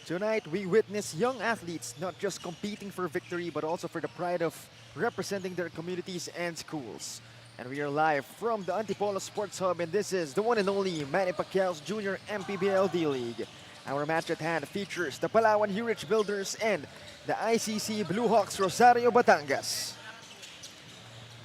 Tonight, we witness young athletes not just competing for victory, but also for the pride of representing their communities and schools. And we are live from the Antipolo Sports Hub, and this is the one and only Manny Pacquiao's Junior MPBL D-League. Our match at hand features the Palawan Yurich Builders and the ICC Bluehawks Rosario Batangas.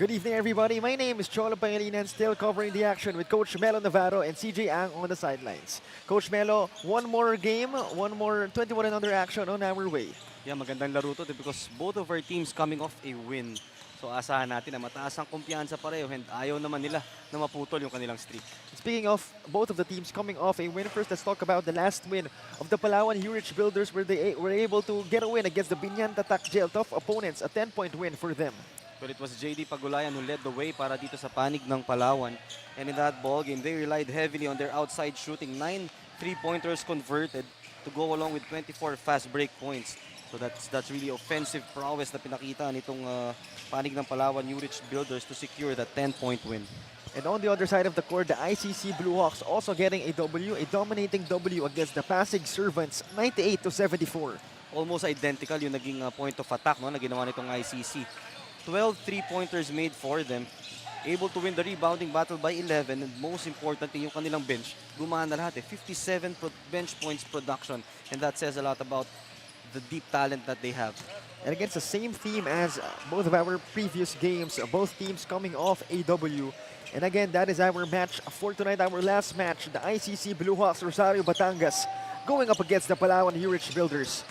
Good evening, everybody. My name is Cholo Pangilinan, still covering the action with Coach Melo Navarro and CJ Ang on the sidelines. Coach Melo, one more game, one more 21 and under action on our way. Yeah, magandang laro to because both of our teams coming off a win. So asahan natin na mataas ang kumpiyansa pareho and ayaw naman nila na maputol yung kanilang streak. Speaking of both of the teams coming off a win, first let's talk about the last win of the Palawan Yurich Builders, where they were able to get a win against the Binyan Tatak Jail. Tough opponents, a 10-point win for them. Well, it was JD Pagulayan who led the way para dito sa panig ng Palawan. And in that ball game, they relied heavily on their outside shooting. 9 3-pointers converted to go along with 24 fast break points. So that's really offensive prowess na pinakita nitong panig ng Palawan Yurich Builders to secure that 10-point win. And on the other side of the court, the ICC Bluehawks also getting a W, a dominating W against the Pasig Servants, 98-74. Almost identical yung naging point of attack no, na ginawa nitong ICC. 12 3-pointers made for them, able to win the rebounding battle by 11, and most importantly, yung kanilang bench, gumana lahat 57 bench points production, and that says a lot about the deep talent that they have. And against the same theme as both of our previous games, both teams coming off a W. And again, that is our match for tonight, our last match, the ICC Bluehawks Rosario Batangas going up against the Palawan Yurich Builders.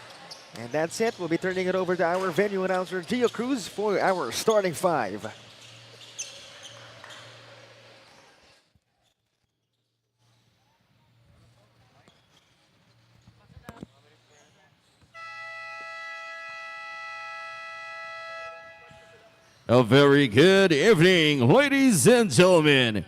And that's it. We'll be turning it over to our venue announcer, Gio Cruz, for our starting five. A very good evening, ladies and gentlemen.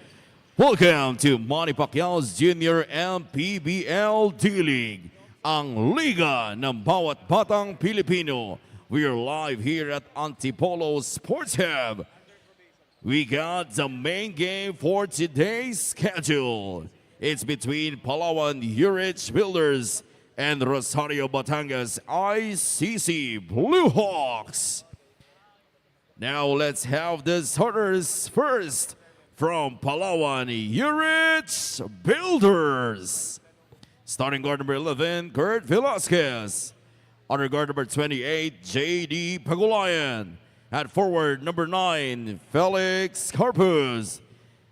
Welcome to Manny Pacquiao's Junior MPBL D-League, ang liga ng bawat batang Pilipino. We are live here at Antipolo Sports Hub. We got the main game for today's schedule. It's between Palawan Yurich Builders and Rosario Batangas ICC Bluehawks. Now let's have the starters first from Palawan Yurich Builders. Starting guard number 11, Kurt Velasquez. Under guard number 28, JD Pagulayan. At forward number 9, Felix Carpus.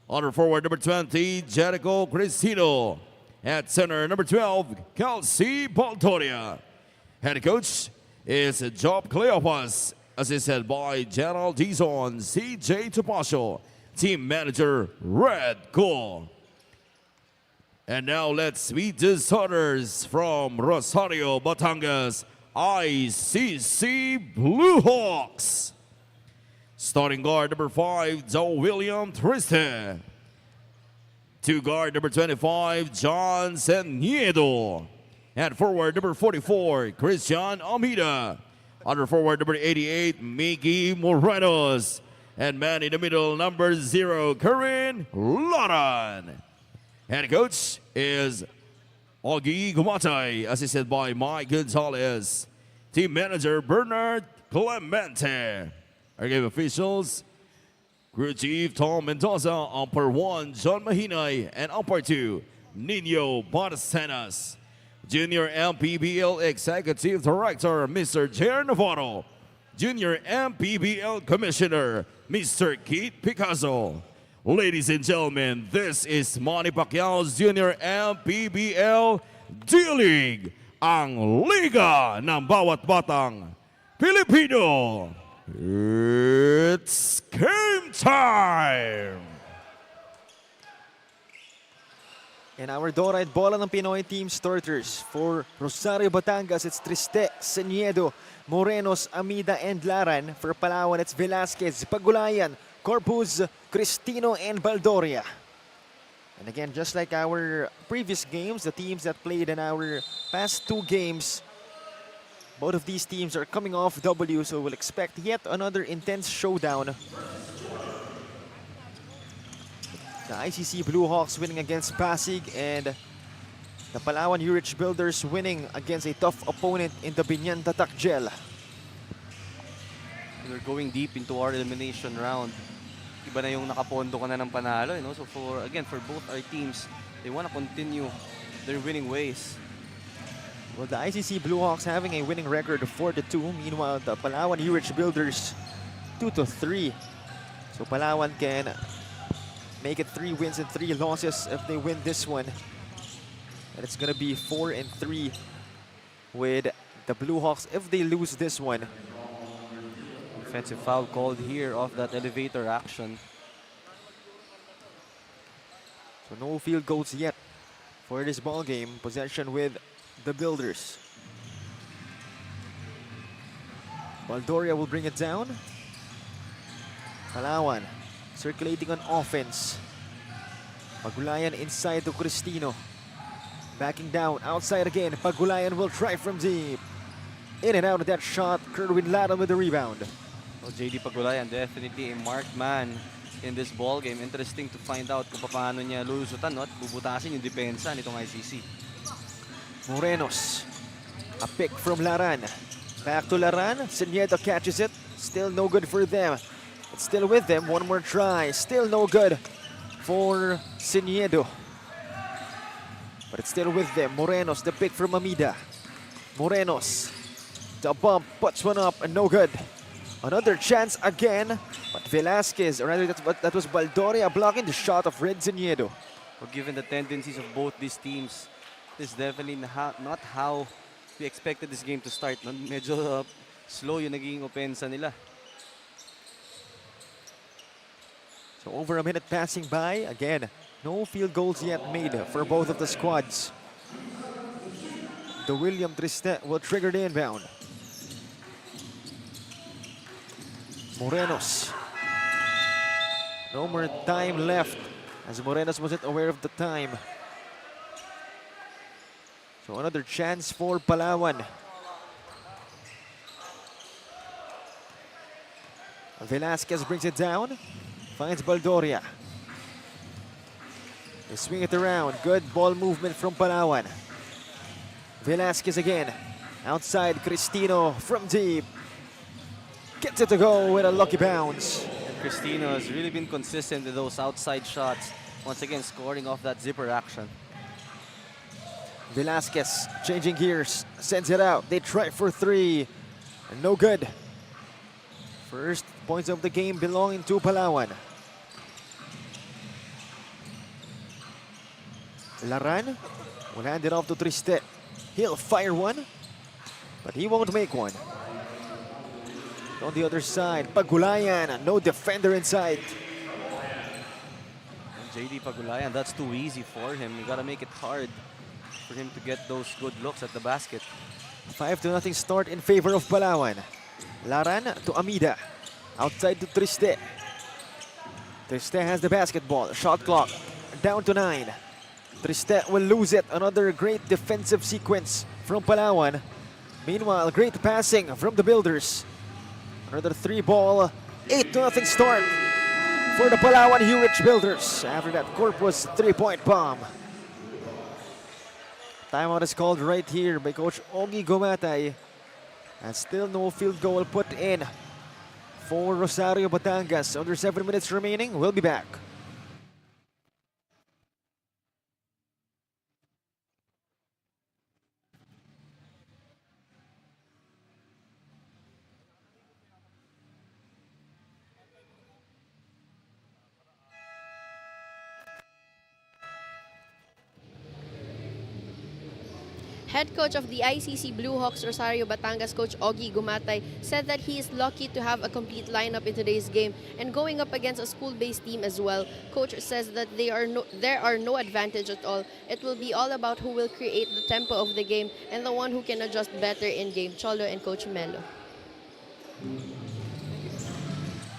Under forward number 20, Jericho Cristino. At center number 12, Kelsey Baltoria. Head coach is Job Cleopas, assisted by General Dizon, CJ Topacio. Team manager, Red Cole. And now let's meet the starters from Rosario Batangas ICC Bluehawks. Starting guard number 5, Joe William Triste. To guard number 25, John Seniedo. At forward number 44, Christian Amida. Under forward number 88, Miggy Morenos. And man in the middle, number 0, Corinne Loran. Head coach is Augie Gumatay, assisted by Mike Gonzalez. Team manager, Bernard Clemente. Our game officials, crew chief Tom Mendoza, umpire 1, John Mahinay, and umpire 2, Nino Barcenas. Junior MPBL Executive Director, Mr. Jer Navarro. Junior MPBL Commissioner, Mr. Keith Picasso. Ladies and gentlemen, this is Manny Pacquiao's Junior MPBL D-League, ang liga ng bawat batang Pilipino. It's game time! And our Dorite Bola ng Pinoy team starters for Rosario Batangas, it's Triste, Seniedo, Morenos, Amida, and Laran. For Palawan, it's Velasquez, Pagulayan, Corpus, Cristino, and Baldoria. And again, just like our previous games, the teams that played in our past 2 games, both of these teams are coming off W, so we'll expect yet another intense showdown. The ICC Bluehawks winning against Pasig, and The Palawan Yurich Builders winning against a tough opponent in the Binyan Tatak Gel. We're going deep into our elimination round. Iba na yung nakapondo ka na ng panalo, you know? So for both our teams, they want to continue their winning ways. Well, the ICC Bluehawks having a winning record of 4-2. Meanwhile, the Palawan Yurich Builders 2-3. So Palawan can make it 3 wins and 3 losses if they win this one. And it's gonna be 4-3 with the Bluehawks if they lose this one. Offensive foul called here off that elevator action. So no field goals yet for this ball game. Possession with the Builders. Valdoria will bring it down. Palawan circulating on offense. Pagulayan inside to Cristino. Backing down, outside again. Pagulayan will try from deep. In and out of that shot. Kerwin Ladan with the rebound. Well, JD Pagulayan, definitely a marked man in this ball game. Interesting to find out kung paano niya lulusutan, no? At bubutasin yung depensa nitong ICC. Morenos. A pick from Laran. Back to Laran. Sinieto catches it. Still no good for them. It's still with them. One more try. Still no good for Sinieto. But it's still with them. Morenos, the pick from Amida. Morenos. The bump, puts one up and no good. Another chance again. But Velasquez, or rather that was Baldoria blocking the shot of Red Sinieto. Well, given the tendencies of both these teams, this is definitely not how we expected this game to start. Medyo slow yung naging opensa nila. So over a minute passing by. Again, no field goals yet made for both of the squads. The William Triste will trigger the inbound. Morenos. No more time left as Morenos wasn't aware of the time. So another chance for Palawan. Velasquez brings it down. Finds Baldoria. They swing it around. Good ball movement from Palawan. Velasquez again. Outside, Cristino from deep. Gets it to go with a lucky bounce. Cristino has really been consistent with those outside shots. Once again, scoring off that zipper action. Velasquez changing gears. Sends it out. They try for 3. And no good. First points of the game belonging to Palawan. Laran will hand it off to Triste. He'll fire one, but he won't make one. On the other side, Pagulayan, no defender inside. JD Pagulayan, that's too easy for him. You gotta make it hard for him to get those good looks at the basket. 5-0 start in favor of Palawan. Laran to Amida. Outside to Triste. Triste has the basketball. Shot clock down to 9. Triste will lose it. Another great defensive sequence from Palawan. Meanwhile, great passing from the Builders. Another 3-ball, 8-0 start for the Palawan Yurich Builders after that Corpus 3-point bomb. Timeout is called right here by Coach Ogie Gomatay. And still no field goal put in for Rosario Batangas. Under 7 minutes remaining. We'll be back. Head coach of the ICC Bluehawks Rosario Batangas, Coach Ogie Gumatay, said that he is lucky to have a complete lineup in today's game and going up against a school-based team as well. Coach says that there are no advantage at all. It will be all about who will create the tempo of the game and the one who can adjust better in game. Cholo and Coach Melo.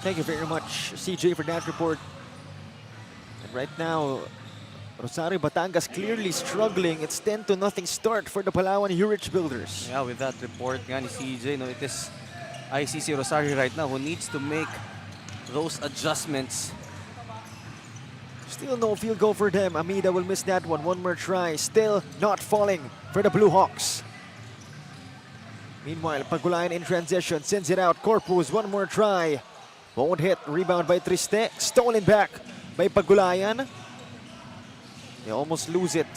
Thank you very much, CJ, for that report. And right now, Rosario Batangas clearly struggling. It's 10-0 start for the Palawan Yurich Builders. Yeah, with that report nga ni CJ, no, it is ICC Rosario right now who needs to make those adjustments Still no field goal for them. Amida will miss that one. One more try. Still not falling for the Bluehawks. Meanwhile, Pagulayan in transition. Sends it out. Corpus, one more try. Won't hit. Rebound by Triste. Stolen back by Pagulayan. They almost lose it.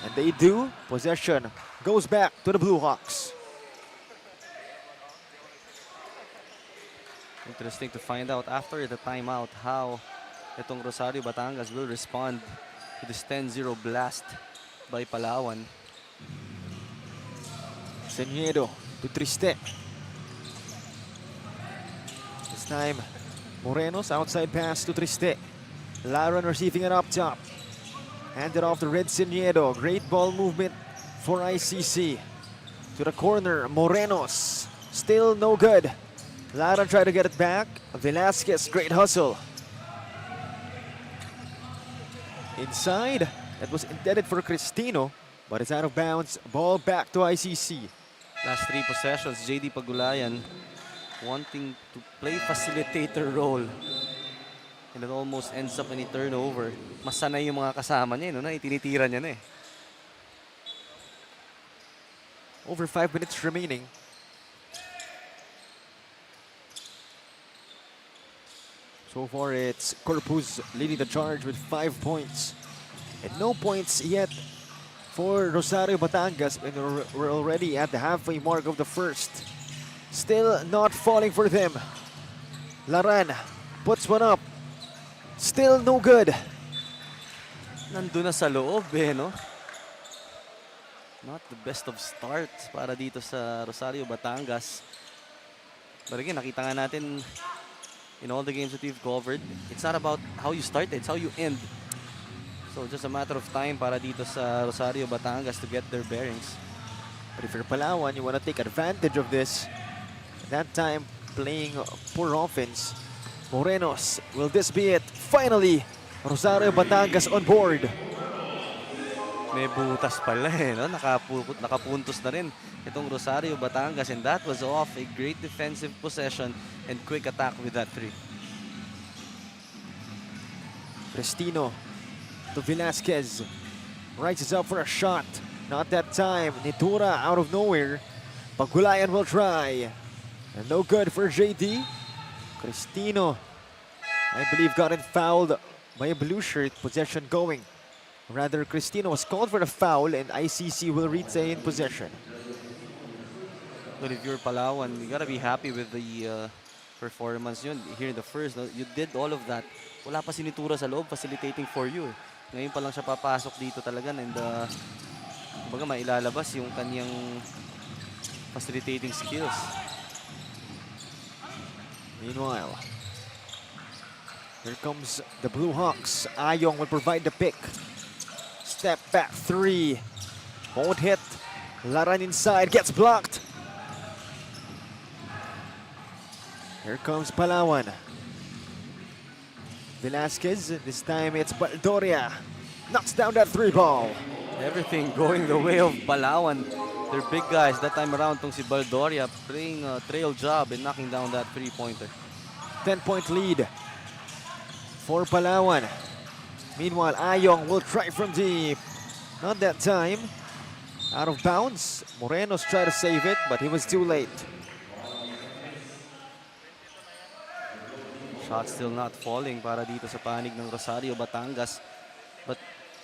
And they do. Possession goes back to the Bluehawks. Interesting to find out after the timeout how itong Rosario Batangas will respond to this 10-0 blast by Palawan. Seniedo to Triste. This time, Moreno's outside pass to Triste. Laran receiving it up top. Handed off to Red Seniedo. Great ball movement for ICC. To the corner, Morenos. Still no good. Laran tried to get it back. Velasquez, great hustle. Inside, that was intended for Cristino, but it's out of bounds. Ball back to ICC. Last 3 possessions, JD Pagulayan wanting to play facilitator role. And it almost ends up in a turnover. Masanay yung mga kasama niya, no, na itinitira niya na eh. Over 5 minutes remaining. So far, it's Corpus leading the charge with 5 points. And no points yet for Rosario Batangas. And we're already at the halfway mark of the first. Still not falling for them. Laran puts one up. Still no good. Nandun na sa loob eh, no? Not the best of starts para dito sa Rosario Batangas. But again, nakita nga natin in all the games that we've covered, it's not about how you start, it's how you end. So just a matter of time para dito sa Rosario Batangas to get their bearings. But if you're Palawan, you want to take advantage of this. That time, playing poor offense. Morenos, will this be it? Finally, Rosario Batangas on board. May butas pala eh, no? Nakapuntos na rin itong Rosario Batangas, and that was off a great defensive possession and quick attack with that 3. Cristino to Velasquez. Rises up for a shot. Not that time. Nitura out of nowhere. Pagulayan will try. And no good for JD. Cristino, I believe, gotten fouled by a blue shirt. Possession going. Rather, Cristino was called for a foul and ICC will retain possession. But if you're Palawan, you gotta be happy with the performance yun. Here in the first, no? You did all of that. Wala pa sinitura sa loob, facilitating for you. Ngayon pa lang siya papasok dito talaga and kumbaga mailalabas yung kanyang facilitating skills. Meanwhile, here comes the Bluehawks. Ayong will provide the pick. Step back 3. Won't hit. Laran inside. Gets blocked. Here comes Palawan. Velasquez. This time it's Baldoria. Knocks down that 3 ball. Everything going the way of Palawan. They're big guys. That time around, tong si Baldoria playing a trail job and knocking down that 3-pointer. 10-point lead for Palawan. Meanwhile, Ayong will try from deep. Not that time. Out of bounds. Morenos tried to save it, but he was too late. Shot still not falling para dito sa panig ng Rosario Batangas. But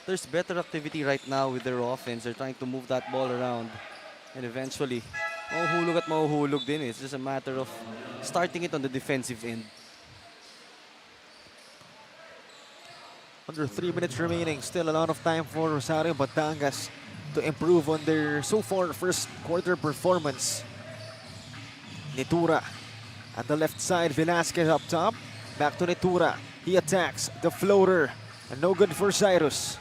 there's better activity right now with their offense. They're trying to move that ball around. And eventually, mahuhulog at mahuhulog din. It's just a matter of starting it on the defensive end. Under 3 minutes remaining. Still a lot of time for Rosario Batangas to improve on their so far first quarter performance. Nitura at the left side. Velasquez up top. Back to Nitura. He attacks the floater. And no good for Cyrus.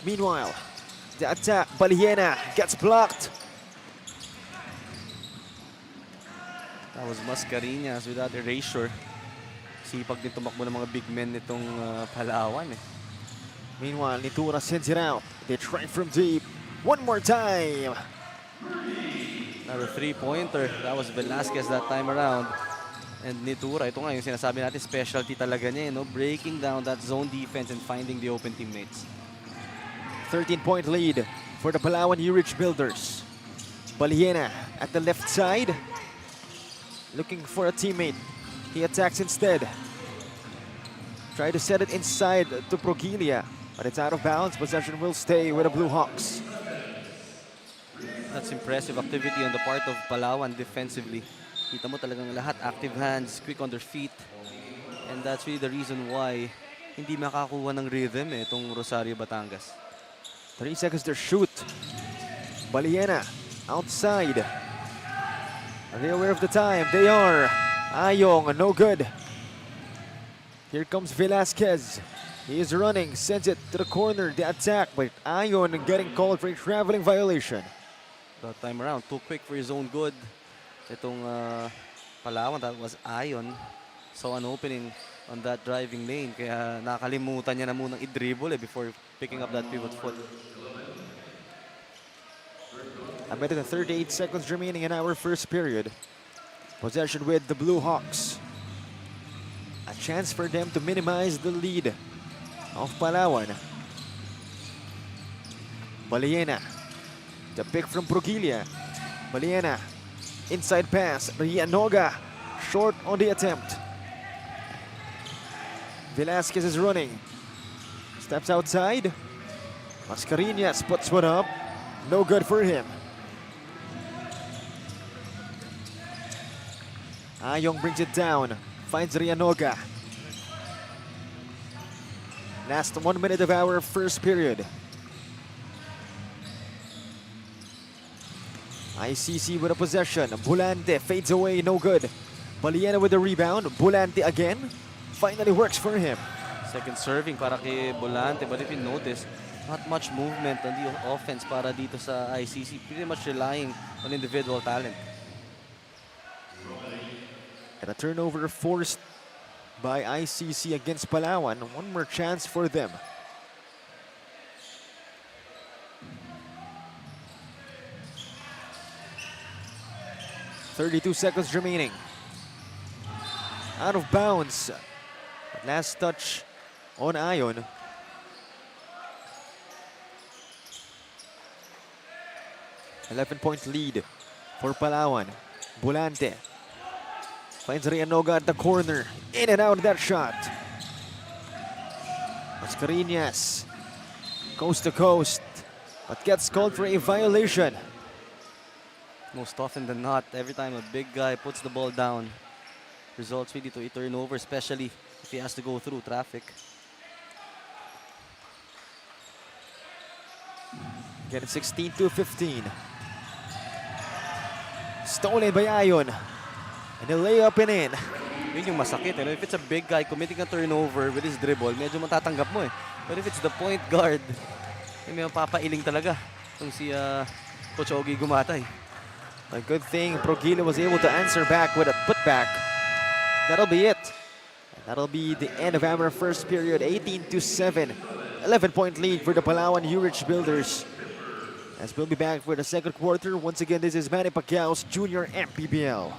Meanwhile, the attack. Baliena gets blocked. That was Mascareñas without erasure. Sipag din tumakbo ng mga big men nitong Palawan eh. Meanwhile, Nitura sends it out. They try from deep. One more time. Another 3-pointer. That was Velasquez that time around. And Nitura, ito nga yung sinasabi natin, specialty talaga niya, breaking down that zone defense and finding the open teammates. 13-point lead for the Palawan Yurich Builders. Baliena at the left side, looking for a teammate. He attacks instead. Try to set it inside to Progilia, but it's out of bounds. Possession will stay with the Bluehawks. That's impressive activity on the part of Palawan defensively. Kita mo talagang lahat active hands, quick on their feet. And that's really the reason why hindi makakuha ng rhythm itong Rosario Batangas. 3 seconds to shoot. Baliena outside. Are they aware of the time? They are. Ayong, no good. Here comes Velasquez. He is running, sends it to the corner, the attack, but Ayon getting called for a traveling violation. That time around, too quick for his own good. Itong Palawan, that was Ayon. Saw an opening on that driving lane, kaya nakalimutan niya na munang i-dribble before picking up that pivot foot. A minute and 38 seconds remaining in our first period. Possession with the Bluehawks. A chance for them to minimize the lead of Palawan. Baliena. The pick from Progilia. Baliena. Inside pass. Rianoga. Short on the attempt. Velasquez is running. Steps outside. Mascarinhas puts one up. No good for him. Ayong brings it down. Finds Rianoga. Last 1 minute of our first period. ICC with a possession. Bulante fades away, no good. Baliena with the rebound. Bulante again. Finally works for him. Second serving para kay Bolante, but if you notice, not much movement on the offense para dito sa ICC. Pretty much relying on individual talent. And a turnover forced by ICC against Palawan. One more chance for them. .32 seconds remaining. Out of bounds. Last touch on Ayon. .11 lead for Palawan. Bulante finds Rianoga at the corner. In and out of that shot. Mascarinhas coast to coast, but gets called for a violation. Most often than not, every time a big guy puts the ball down, results really to a turnover, especially if he has to go through traffic. Again, 16-15. Stolen by Ayon. And a layup and in. Yun yung masakit. If it's a big guy committing a turnover with his dribble, medyo matatanggap mo . But if it's the point guard, may mapapailing talaga itong si Coach Ogie Gumatay. A good thing Progilia was able to answer back with a putback. That'll be it. And that'll be the end of our first period. 18-7. 11-point lead for the Palawan Yurich Builders. As we'll be back for the second quarter. Once again, this is Manny Pacquiao's Junior MPBL.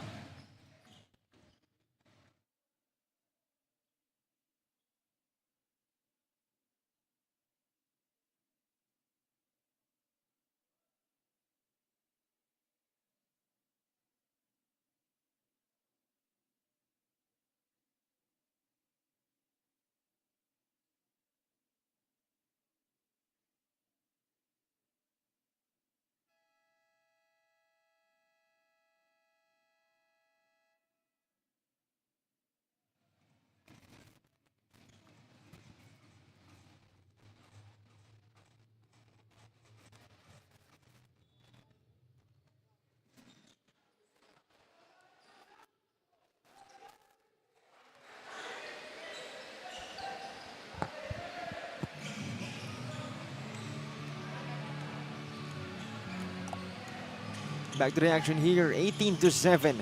Back to the action here, 18-7.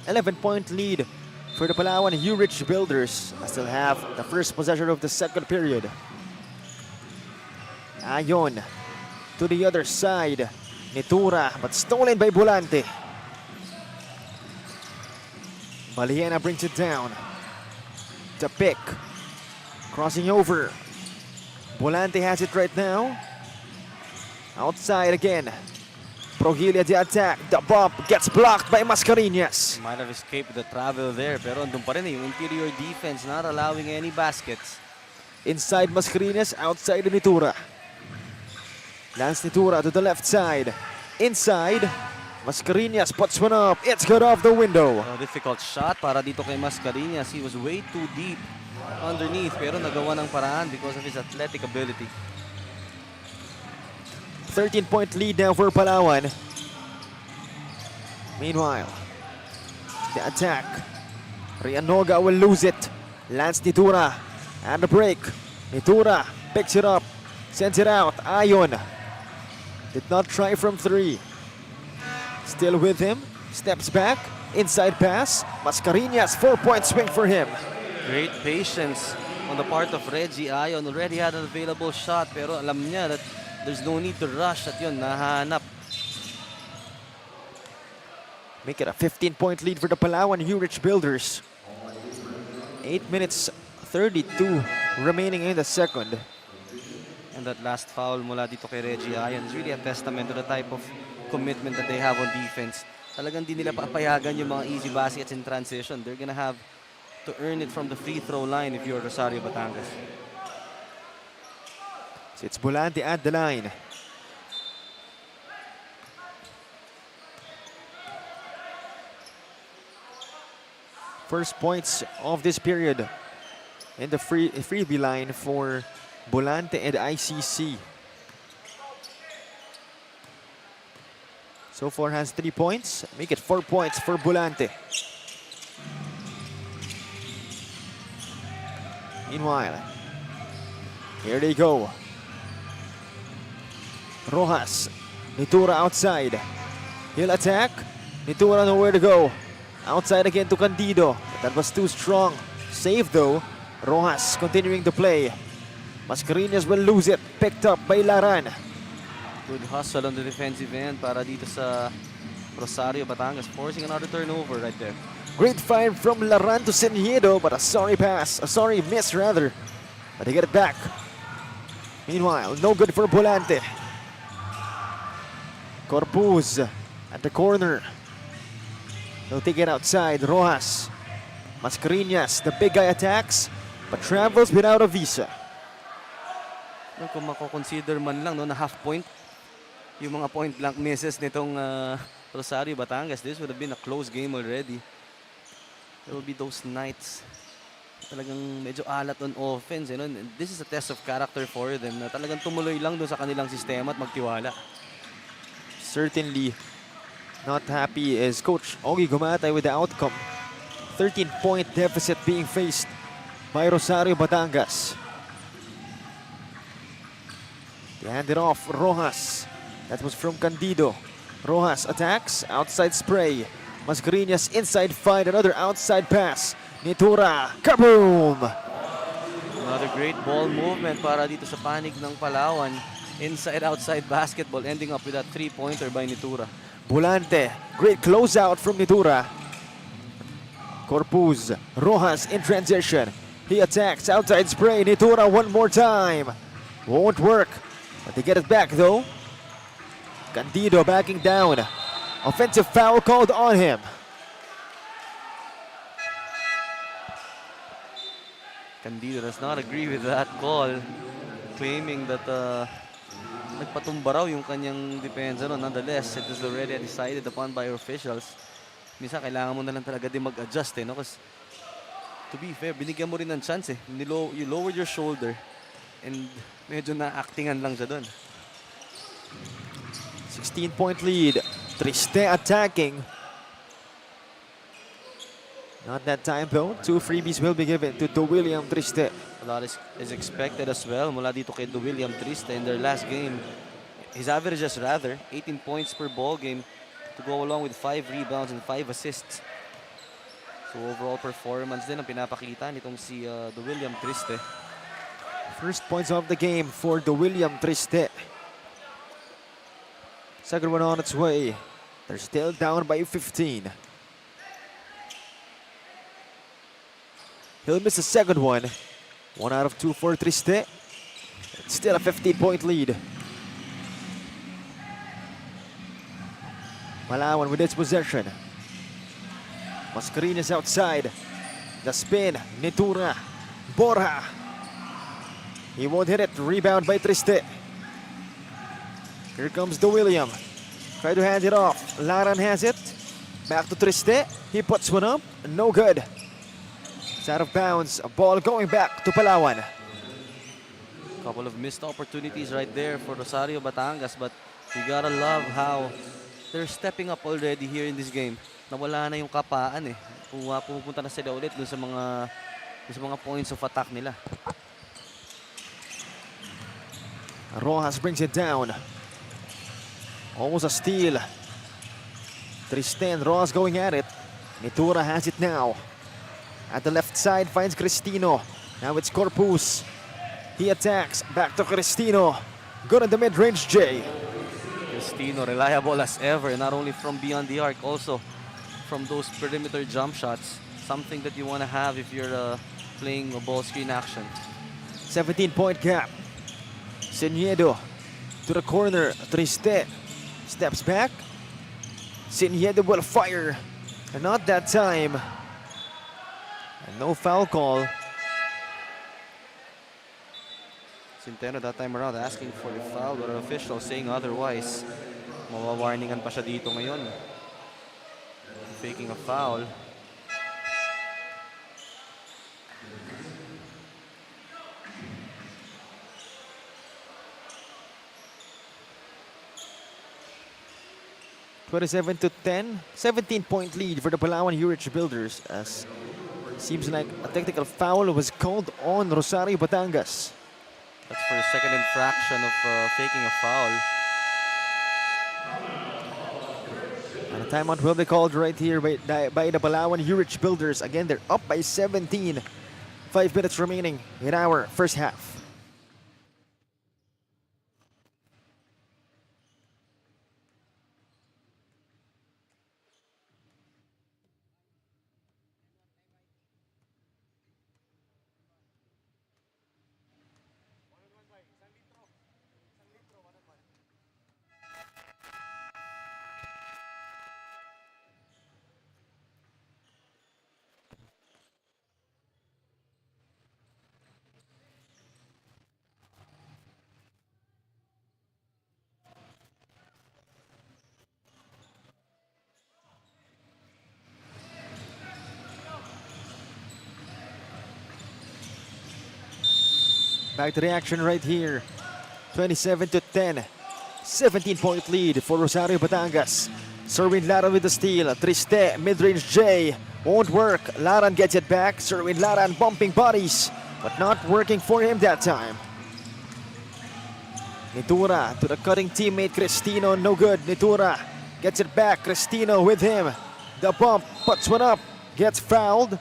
11-point lead for the Palawan Yurich Builders. I still have the first possession of the second period. Ayon to the other side. Nitura, but stolen by Bulante. Baliena brings it down. To pick. Crossing over. Volante has it right now. Outside again. Progilia the attack. The bump gets blocked by Mascareñas. Might have escaped the travel there, pero andun pa rin yung interior defense, not allowing any baskets. Inside Mascareñas, outside Nitura. Lance Nitura to the left side. Inside. Mascareñas puts one up. It's good off the window. A difficult shot para dito kay Mascareñas. He was way too deep underneath, pero nagawa ng paraan because of his athletic ability. 13-point lead now for Palawan. Meanwhile, the attack. Rianoga will lose it. Lance Nitura and the break. Nitura picks it up, sends it out. Ayon did not try from three. Still with him. Steps back. Inside pass. Mascareñas, 4-point swing for him. Great patience on the part of Reggie Ayon. Already had an available shot, pero alam niya that there's no need to rush at yun, nahanap. Make it a 15-point lead for the Palawan Yurich Builders. 8 minutes 32 remaining in the second. And that last foul mula dito kay Reggie Ayon is really a testament to the type of commitment that they have on defense. Talagang di nila papayagan yung mga easy baskets in transition. They're gonna have to earn it from the free throw line if you're Rosario Batangas. So it's Volante at the line. First points of this period in the freebie line for Volante and ICC. So far has 3 points. Make it 4 points for Volante. Meanwhile, here they go. Rojas, Nitura outside. He'll attack. Nitura nowhere to go. Outside again to Candido. But that was too strong. Save though. Rojas continuing to play. Mascareñas will lose it. Picked up by Laran. Good hustle on the defensive end para dito sa Rosario Batangas, forcing another turnover right there. Great find from Laran to Seniedo, but a sorry pass. A sorry miss rather. But they get it back. Meanwhile, no good for Volante. Corpuz at the corner. They'll take it outside. Rojas. Mascareñas, the big guy attacks, but travels without a visa. Kung mako-consider man lang no, na half point, yung mga point blank misses nitong Rosario Batangas, this would have been a close game already. There will be those nights talagang medyo alat on offense. You know? This is a test of character for them na talagang tumuloy lang doon sa kanilang sistema at magtiwala. Certainly not happy is Coach Ogie Gumatay with the outcome. 13-point deficit being faced by Rosario Batangas. They hand it off. Rojas. That was from Candido. Rojas attacks. Outside spray. Mascareñas inside fight. Another outside pass. Nitura. Kaboom! Another great ball movement para dito sa panig ng Palawan. Inside-outside basketball ending up with that three-pointer by Nitura. Volante. Great closeout from Nitura. Corpuz. Rojas in transition. He attacks. Outside spray. Nitura one more time. Won't work. But they get it back though. Candido backing down. Offensive foul called on him. Candido does not agree with that call, claiming that nagpatumba raw yung kanyang depensa. No? Nonetheless, it is already decided upon by officials. Minsan kailangan mo na lang talaga din mag-adjust. No? Kasi to be fair, binigyan mo rin ng chance. You lowered your shoulder and medyo na-actingan lang siya doon. 16-point lead. Triste attacking. Not that time though. 2 freebies will be given to William Triste. A lot is expected as well mula dito kay William Triste in their last game. His averages rather, 18 points per ball game to go along with 5 rebounds and 5 assists. So overall performance din ang pinapakita nitong si William Triste. First points of the game for William Triste. Second one on its way. They're still down by 15. He'll miss the second one. 1 out of 2 for Triste. It's still a 15-point lead. Palawan with its possession. Mascareñas outside. The spin. Nitura. Borja. He won't hit it. Rebound by Triste. Here comes the William. Try to hand it off. Laran has it. Back to Triste. He puts one up. No good. It's out of bounds. A ball going back to Palawan. Couple of missed opportunities right there for Rosario Batangas, but you gotta love how they're stepping up already here in this game. Nawala na yung kapaan eh. Pupunta na sila ulit dun sa mga points of attack nila. Rojas brings it down. Almost a steal. Tristan Rojas going at it. Nitura has it now. At the left side finds Cristino. Now it's Corpus. He attacks. Back to Cristino. Good in the mid-range, Jay. Cristino, reliable as ever, not only from beyond the arc, also from those perimeter jump shots. Something that you want to have if you're playing a ball screen action. 17-point gap. Siniedo to the corner. Triste steps back. Siniedo will fire. And not that time. And no foul call. Centeno that time around asking for the foul, but an official saying otherwise. Mawawarningan pa siya dito ngayon. Faking a foul. (27-10), 17-point lead for the Palawan Yurich Builders, as seems like a technical foul was called on Rosario Batangas. That's for the second infraction of faking a foul. And a timeout will be called right here by the Palawan Yurich Builders. Again, they're up by 17. 5 minutes remaining in our first half. Back to the action right here. 27-10. 17-point lead for Rosario Batangas. Serwin Laran with the steal. Triste, mid-range J. Won't work. Laran gets it back. Serwin Laran bumping bodies, but not working for him that time. Nitura to the cutting teammate Cristino. No good. Nitura gets it back. Cristino with him. The bump, puts one up. Gets fouled.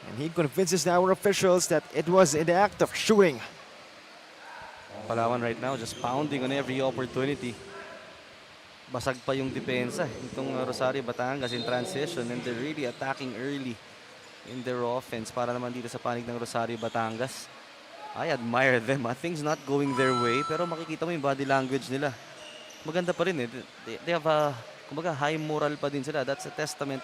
And he convinces our officials that it was in the act of shooting. Palawan right now just pounding on every opportunity. Basag pa yung depensa itong Rosario Batangas in transition, and they're really attacking early in their offense para naman dito sa panig ng Rosario Batangas. I admire them. Things not going their way, pero makikita mo yung body language nila. Maganda pa rin eh. They have a kumbaga high moral pa din sila. That's a testament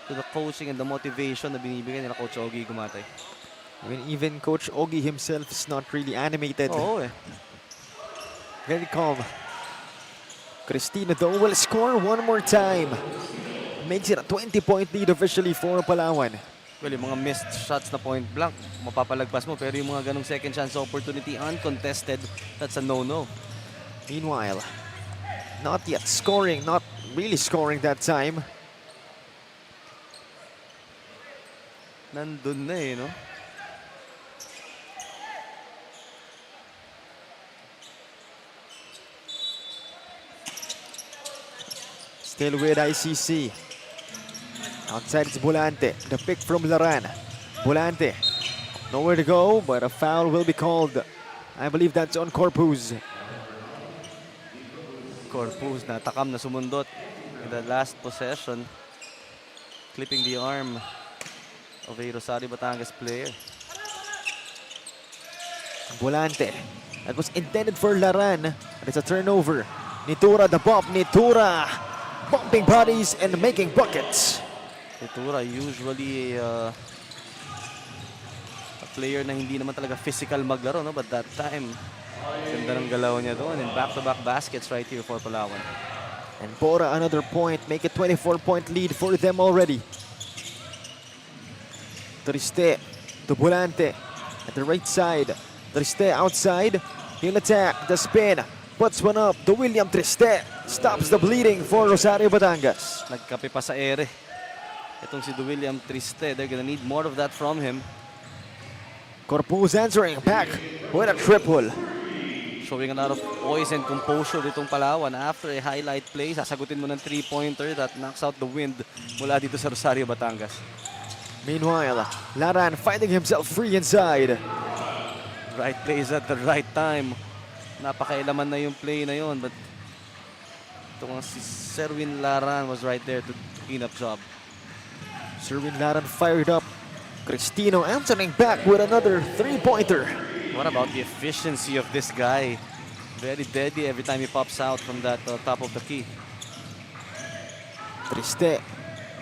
to the coaching and the motivation na binibigay nila Coach Ogie Gumatay. I mean, even Coach Ogie himself is not really animated. Oo eh. Very calm. Cristino though will score one more time. Makes it a 20-point lead officially for Palawan. Well, yung mga missed shots na point blank, mapapalagpas mo. Pero yung mga ganong second chance opportunity uncontested, that's a no-no. Meanwhile, not yet scoring, not really scoring that time. Nandun na eh, no? Still with ICC. Outside it's Bulante. The pick from Laran. Bulante. Nowhere to go, but a foul will be called. I believe that's on Corpus. Corpus natakam na sumundot in the last possession. Clipping the arm of a Rosario Batangas player. Volante. That was intended for Laran. And it's a turnover. Nitura the bump. Nitura bumping bodies and making buckets. Itura usually a player na hindi naman talaga physical maglaro, no? But that time, ganda ng galaw niya doon. And back-to-back baskets right here for Palawan. And Bora another point. Make a 24-point lead for them already. Triste to Volante at the right side. Triste outside. He'll attack. The spin. Puts one up. The William Triste stops the bleeding for Rosario Batangas. Nagkape pa sa ere. Itong si William Triste. They're gonna need more of that from him. Corpus answering back with a triple. Showing a lot of poise and composure ditong Palawan. After a highlight play, sasagutin mo ng 3-pointer that knocks out the wind mula dito sa Rosario Batangas. Meanwhile, Laran finding himself free inside. Right place at the right time. Napakailaman na yung play na yun. But itong si Serwin Laran was right there to clean up job. Serwin Laran fired up. Cristino answering back with another 3-pointer. What about the efficiency of this guy? Very deadly every time he pops out from that top of the key. Triste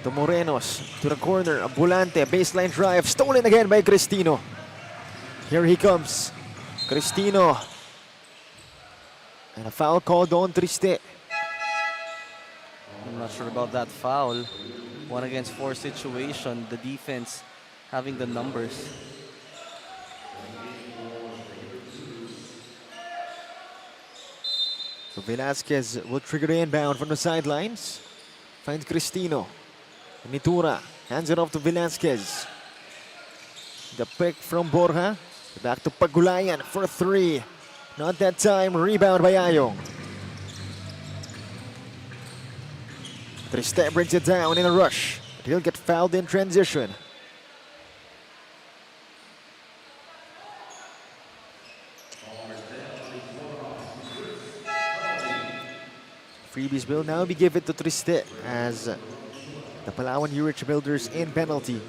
to Morenos to the corner. Volante, baseline drive, stolen again by Cristino. Here he comes. Cristino. And a foul called on Triste. I'm not sure about that foul. 1 against 4 situation. The defense having the numbers. So Velasquez will trigger the inbound from the sidelines. Finds Cristino. Nitura hands it off to Velasquez. The pick from Borja. Back to Pagulayan for 3. Not that time. Rebound by Ayong. Triste brings it down in a rush. But he'll get fouled in transition. Freebies will now be given to Triste as the Palawan Yurich builders in penalty.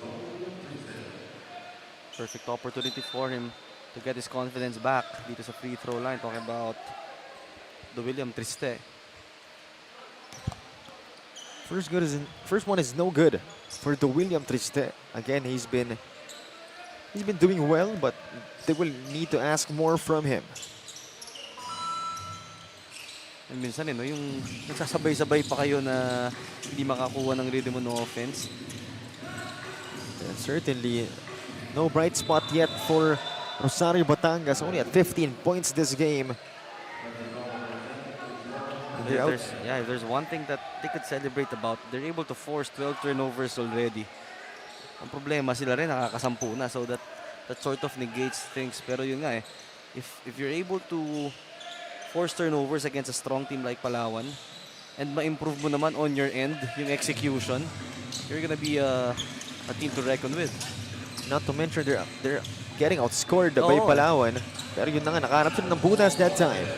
Perfect opportunity for him to get his confidence back dito sa free throw line. Talking about the William Triste. First one is no good for the William Triste. Again, he's been doing well, but they will need to ask more from him. And minsan no, yung nagsasabay-sabay pa kayo na hindi makakuha ng rhythm no offense. And certainly no bright spot yet for Rosario Batangas, only at 15 points this game. If there's one thing that they could celebrate about, they're able to force 12 turnovers already. Ang problema, sila rin nakakasampu na, so that sort of negates things. Pero yun nga if you're able to force turnovers against a strong team like Palawan and ma-improve mo naman on your end yung execution, you're gonna be a team to reckon with. Not to mention they're getting outscored by Palawan. Pero yun na nga, nakahanap sila ng butas that time.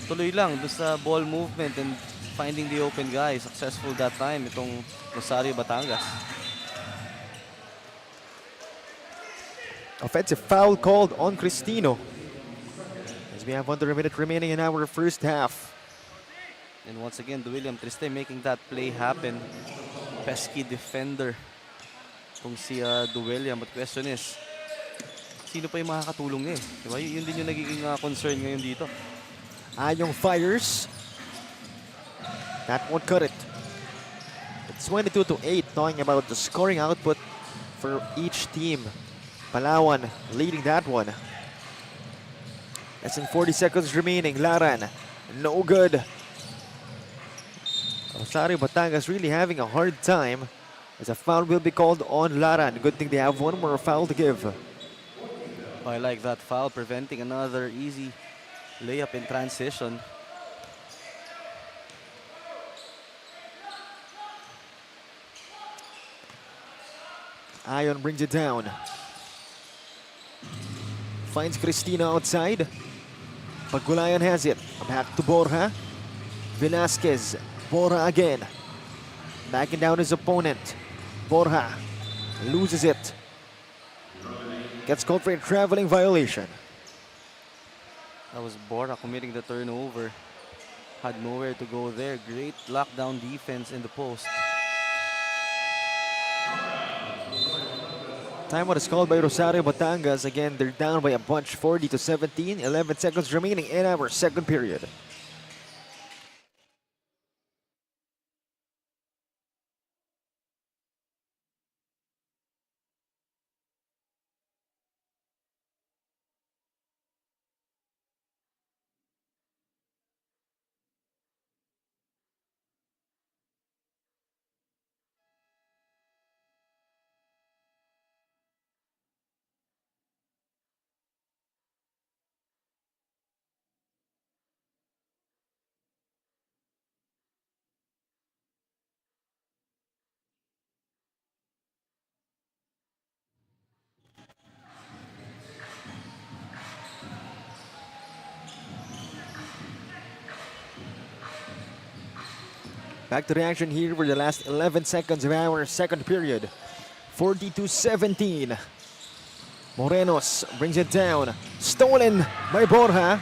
Tuloy lang doon sa ball movement and finding the open guy. Successful that time itong Rosario Batangas. Offensive foul called on Cristino. As we have under a minute remaining in our first half. And once again, the William Triste making that play happen. Pesky defender kung si Duwelliam. But question is, sino pa yung makakatulong niya Diba? Yun din yung nagiging concern ngayon dito. Ayong fires. That won't cut it. It's 22-8, talking about the scoring output for each team. Palawan leading that one. Less than 40 seconds remaining. Laran, no good. Rosario Batangas really having a hard time as a foul will be called on Laran. Good thing they have one more foul to give. I like that foul, preventing another easy layup in transition. Ion brings it down. Finds Cristina outside. Pagulayan has it. Back to Borja. Velasquez. Borja again. Backing down his opponent. Borja loses it. Gets called for a traveling violation. That was Bora committing the turnover. Had nowhere to go there. Great lockdown defense in the post. Timeout is called by Rosario Batangas. Again, they're down by a bunch, 40-17. 11 seconds remaining in our second period. Back to the action here for the last 11 seconds of our second period. 40-17. Morenos brings it down. Stolen by Borja.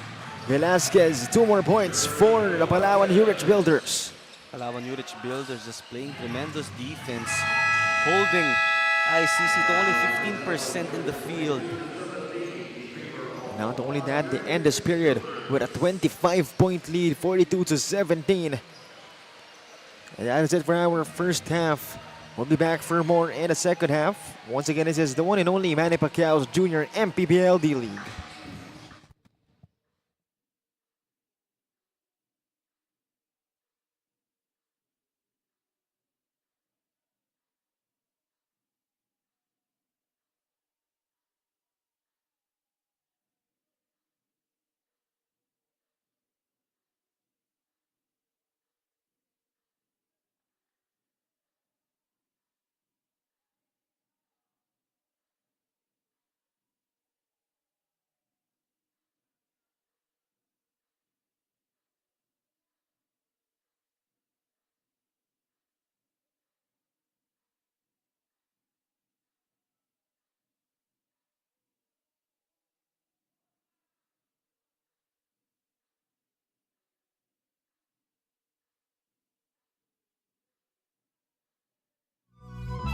Velasquez, 2 more points for the Palawan Yurich Builders. Palawan Yurich Builders just playing tremendous defense. Holding ICC to only 15% in the field. Not only that, they end this period with a 25-point lead, 42-17. And that is it for our first half. We'll be back for more in the second half. Once again, this is the one and only Manny Pacquiao's Junior MPBL D-League.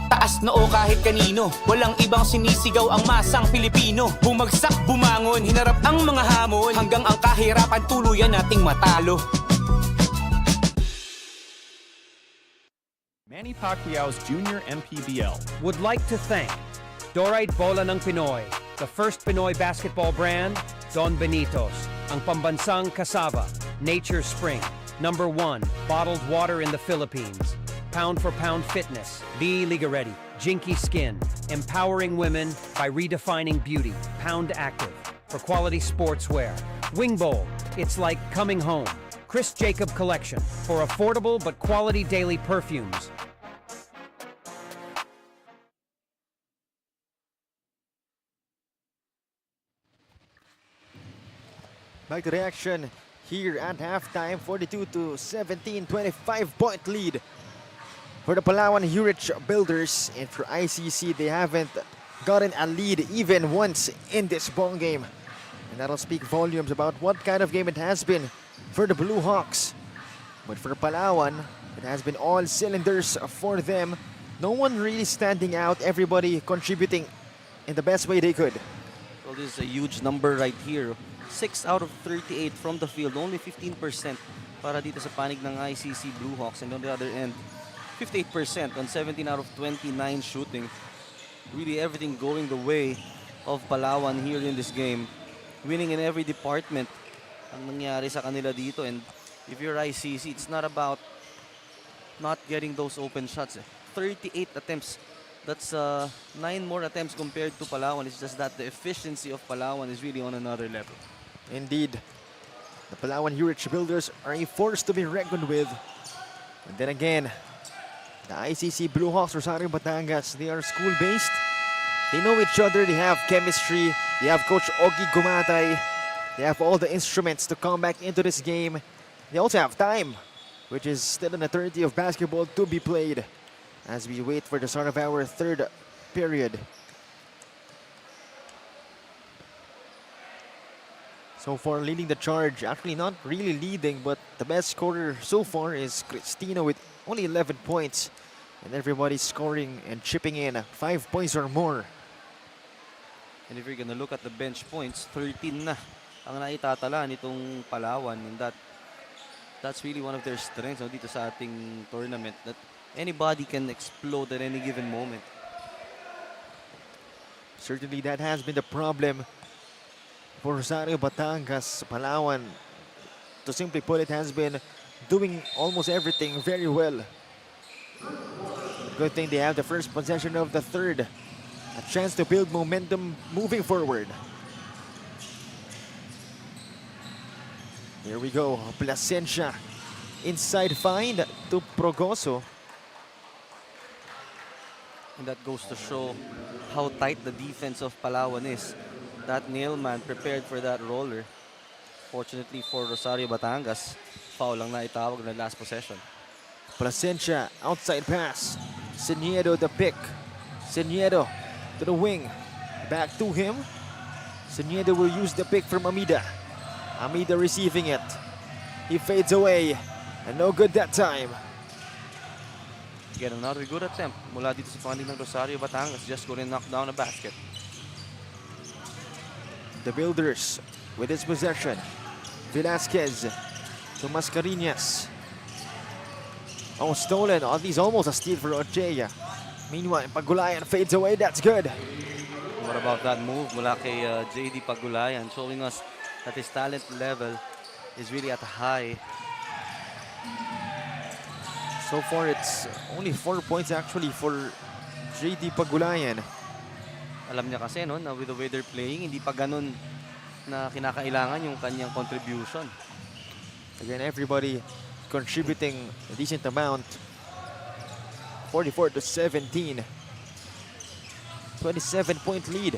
Taas noo kahit kanino, walang ibang sinisigaw ang masang Pilipino. Bumagsak, bumangon, hinarap ang mga hamon, hanggang ang kahirapan tuluyan nating matalo. Manny Pacquiao's Junior MPBL would like to thank Dorite Bola ng Pinoy, the first Pinoy basketball brand, Don Benitos, ang pambansang cassava, Nature Spring, #1 bottled water in the Philippines, Pound for Pound Fitness, Be Liga Ready, Jinky Skin, empowering women by redefining beauty, Pound Active, for quality sportswear, Wing Bowl, it's like coming home, Chris Jacob Collection, for affordable but quality daily perfumes. Back to the action here at halftime, 42-17, 25-point lead for the Palawan Yurich Builders. And for ICC, they haven't gotten a lead even once in this ball game. And that'll speak volumes about what kind of game it has been for the Bluehawks. But for Palawan, it has been all cylinders for them. No one really standing out, everybody contributing in the best way they could. Well, this is a huge number right here. 6 out of 38 from the field, only 15% para dito sa panig ng ICC Bluehawks. And on the other end, 58% on 17 out of 29 shooting. Really everything going the way of Palawan here in this game. Winning in every department ang nangyari sa kanila dito. And if you're ICC, it's not about not getting those open shots. 38 attempts. That's 9 more attempts compared to Palawan. It's just that the efficiency of Palawan is really on another level. Indeed, the Palawan Yurich Builders are a force to be reckoned with. And then again, the ICC Bluehawks Rosario Batangas, they are school-based. They know each other, they have chemistry. They have Coach Ogie Gumatay. They have all the instruments to come back into this game. They also have time, which is still an eternity of basketball to be played as we wait for the start of our third period. So far leading the charge, actually not really leading, but the best scorer so far is Cristina with only 11 points. And everybody's scoring and chipping in 5 points or more. And if you're gonna look at the bench points, 13 na ang naitatala nitong Palawan, and that's really one of their strengths dito sa ating tournament, that anybody can explode at any given moment. Certainly that has been the problem for Rosario Batangas. Palawan, to simply put it, has been doing almost everything very well. Good thing they have the first possession of the third. A chance to build momentum moving forward. Here we go, Plasencia. Inside find to Progoso. And that goes to show how tight the defense of Palawan is. That nailman prepared for that roller. Fortunately for Rosario Batangas, foul lang na itawag na last possession. Plasencia, outside pass. Seniedo the pick. Seniedo to the wing. Back to him. Seniedo will use the pick from Amida. Amida receiving it. He fades away. And no good that time. Again, another good attempt mula dito sa panig ng Rosario Batangas. Just couldn't knock down a basket. The Builders with his possession. Velasquez to Mascareñas. Oh, stolen. Oh, these almost a steal for Ochea. Meanwhile, Pagulayan fades away. That's good. What about that move mula kay JD Pagulayan, showing us that his talent level is really at a high. So far, it's only 4 points actually for JD Pagulayan. Alam niya kasi no, na with the way they're playing, hindi pa ganun na kinakailangan yung kanyang contribution. Again, everybody contributing a decent amount. 44-17. 27-point lead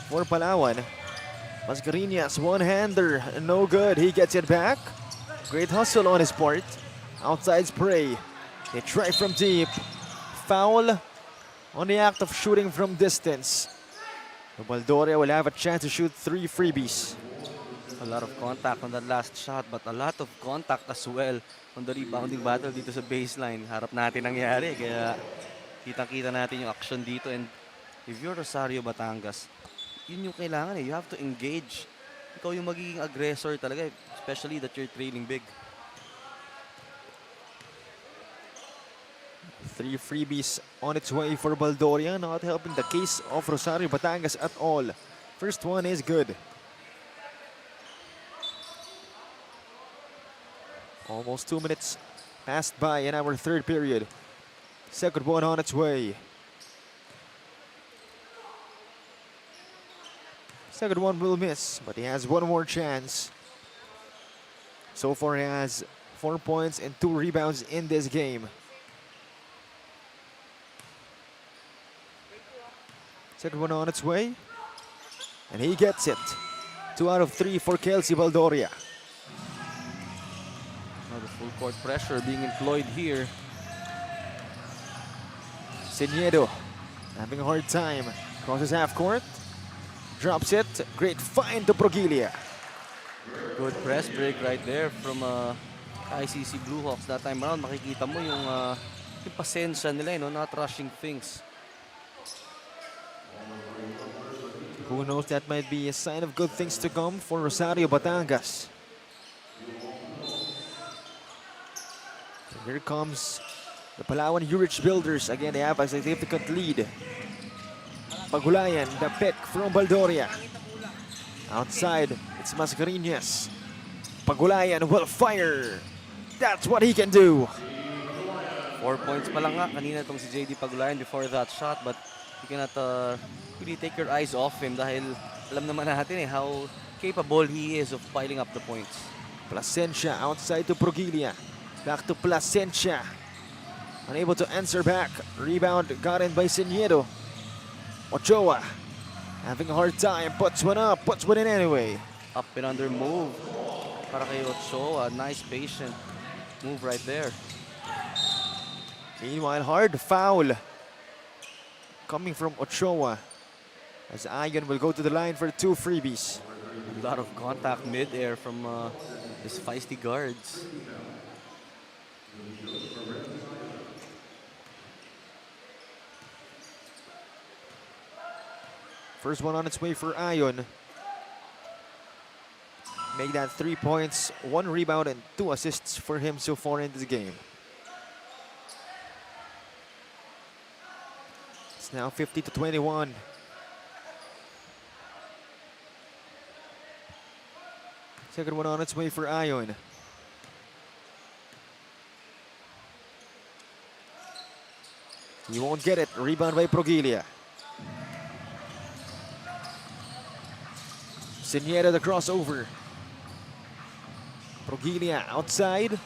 for Palawan. Mascareñas, one-hander, no good. He gets it back. Great hustle on his part. Outside spray. They try from deep. Foul on the act of shooting from distance. The Baldoria will have a chance to shoot 3 freebies. A lot of contact on that last shot, but a lot of contact as well on the rebounding battle dito sa baseline. Harap natin nangyari, kaya kitang-kita natin yung action dito. And if you're Rosario Batangas, yun yung kailangan eh. You have to engage. Ikaw yung magiging aggressor talaga, especially that you're trailing big. 3 freebies on its way for Baldoria, not helping the case of Rosario Batangas at all. First one is good. Almost 2 minutes passed by in our third period. Second one on its way. Second one will miss, but he has one more chance. So far he has 4 points and 2 rebounds in this game. Second one on its way. And he gets it. 2 out of 3 for Kelsey Baldoria. The full court pressure being employed here. Seniedo having a hard time. Crosses half court. Drops it. Great find to Progilia. Good press break right there from ICC Bluehawks. That time around, makikita mo yung pasensya nila, not rushing things. Who knows, that might be a sign of good things to come for Rosario Batangas. Here comes the Palawan Yurich Builders. Again, they have a significant lead. Pagulayan, the pick from Baldoria. Outside, it's Mascareñas. Pagulayan will fire. That's what he can do. 4 points pa lang nga kanina itong si JD Pagulayan before that shot, but you cannot really take your eyes off him dahil alam naman natin how capable he is of piling up the points. Plasencia outside to Progilia. Back to Plasencia. Unable to answer back. Rebound got in by Seniedo. Ochoa having a hard time. Puts one up. Puts one in anyway. Up and under move para kay Ochoa. Nice patient move right there. Meanwhile, hard foul coming from Ochoa. As Ayon will go to the line for 2 freebies. A lot of contact mid-air from his feisty guards. First one on its way for Ayon. Make that 3 points, 1 rebound, and 2 assists for him so far in this game. It's now 50-21. Second one on its way for Ayon. He won't get it. Rebound by Progilia. Siniera the crossover. Progilia outside.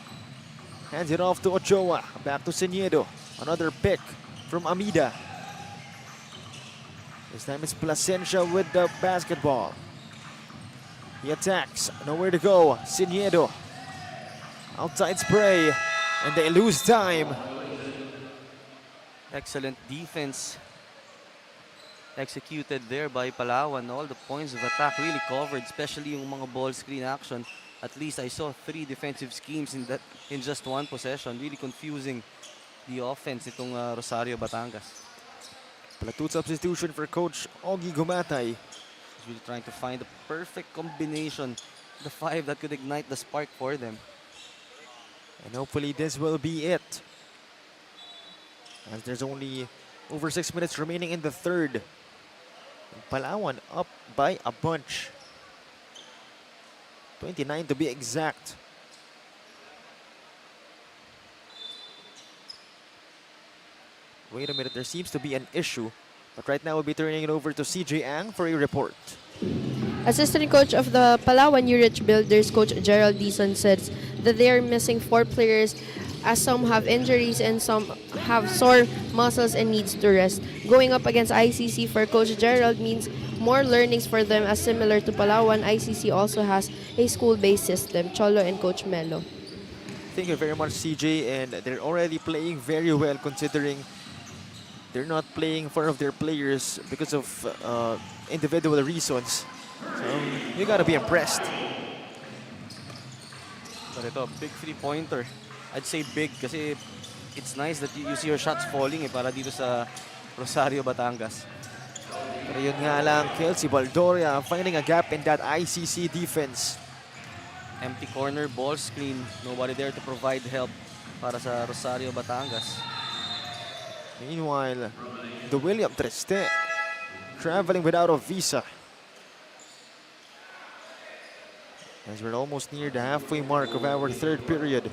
Hands it off to Ochoa. Back to Seniedo. Another pick from Amida. This time it's Plasencia with the basketball. He attacks. Nowhere to go. Seniedo. Outside spray. And they lose time. Excellent defense executed there by Palawan. All the points of attack really covered, especially yung mga ball screen action. At least I saw 3 defensive schemes in just 1 possession. Really confusing the offense itong Rosario Batangas. Platoon substitution for Coach Ogie Gumatay. He's really trying to find the perfect combination, the 5 that could ignite the spark for them. And hopefully this will be it. As there's only over 6 minutes remaining in the third. Palawan up by a bunch. 29 to be exact. Wait a minute, there seems to be an issue. But right now we'll be turning it over to CJ Ang for a report. Assistant coach of the Palawan Yurich Builders, Coach Gerald Dizon, says that they are missing 4 players as some have injuries and some have sore muscles and needs to rest. Going up against ICC for Coach Gerald means more learnings for them, as similar to Palawan, ICC also has a school-based system. Cholo and Coach Melo. Thank you very much, CJ. And they're already playing very well considering they're not playing in front of their players because of individual reasons. So you gotta be impressed. But ito, big 3-pointer. I'd say big kasi it's nice that you see your shots falling para dito sa Rosario Batangas. Pero yun nga lang, Kelsey Baldoria finding a gap in that ICC defense. Empty corner, ball screen. Nobody there to provide help para sa Rosario Batangas. Meanwhile, the William Triste traveling without a visa. As we're almost near the halfway mark of our third period.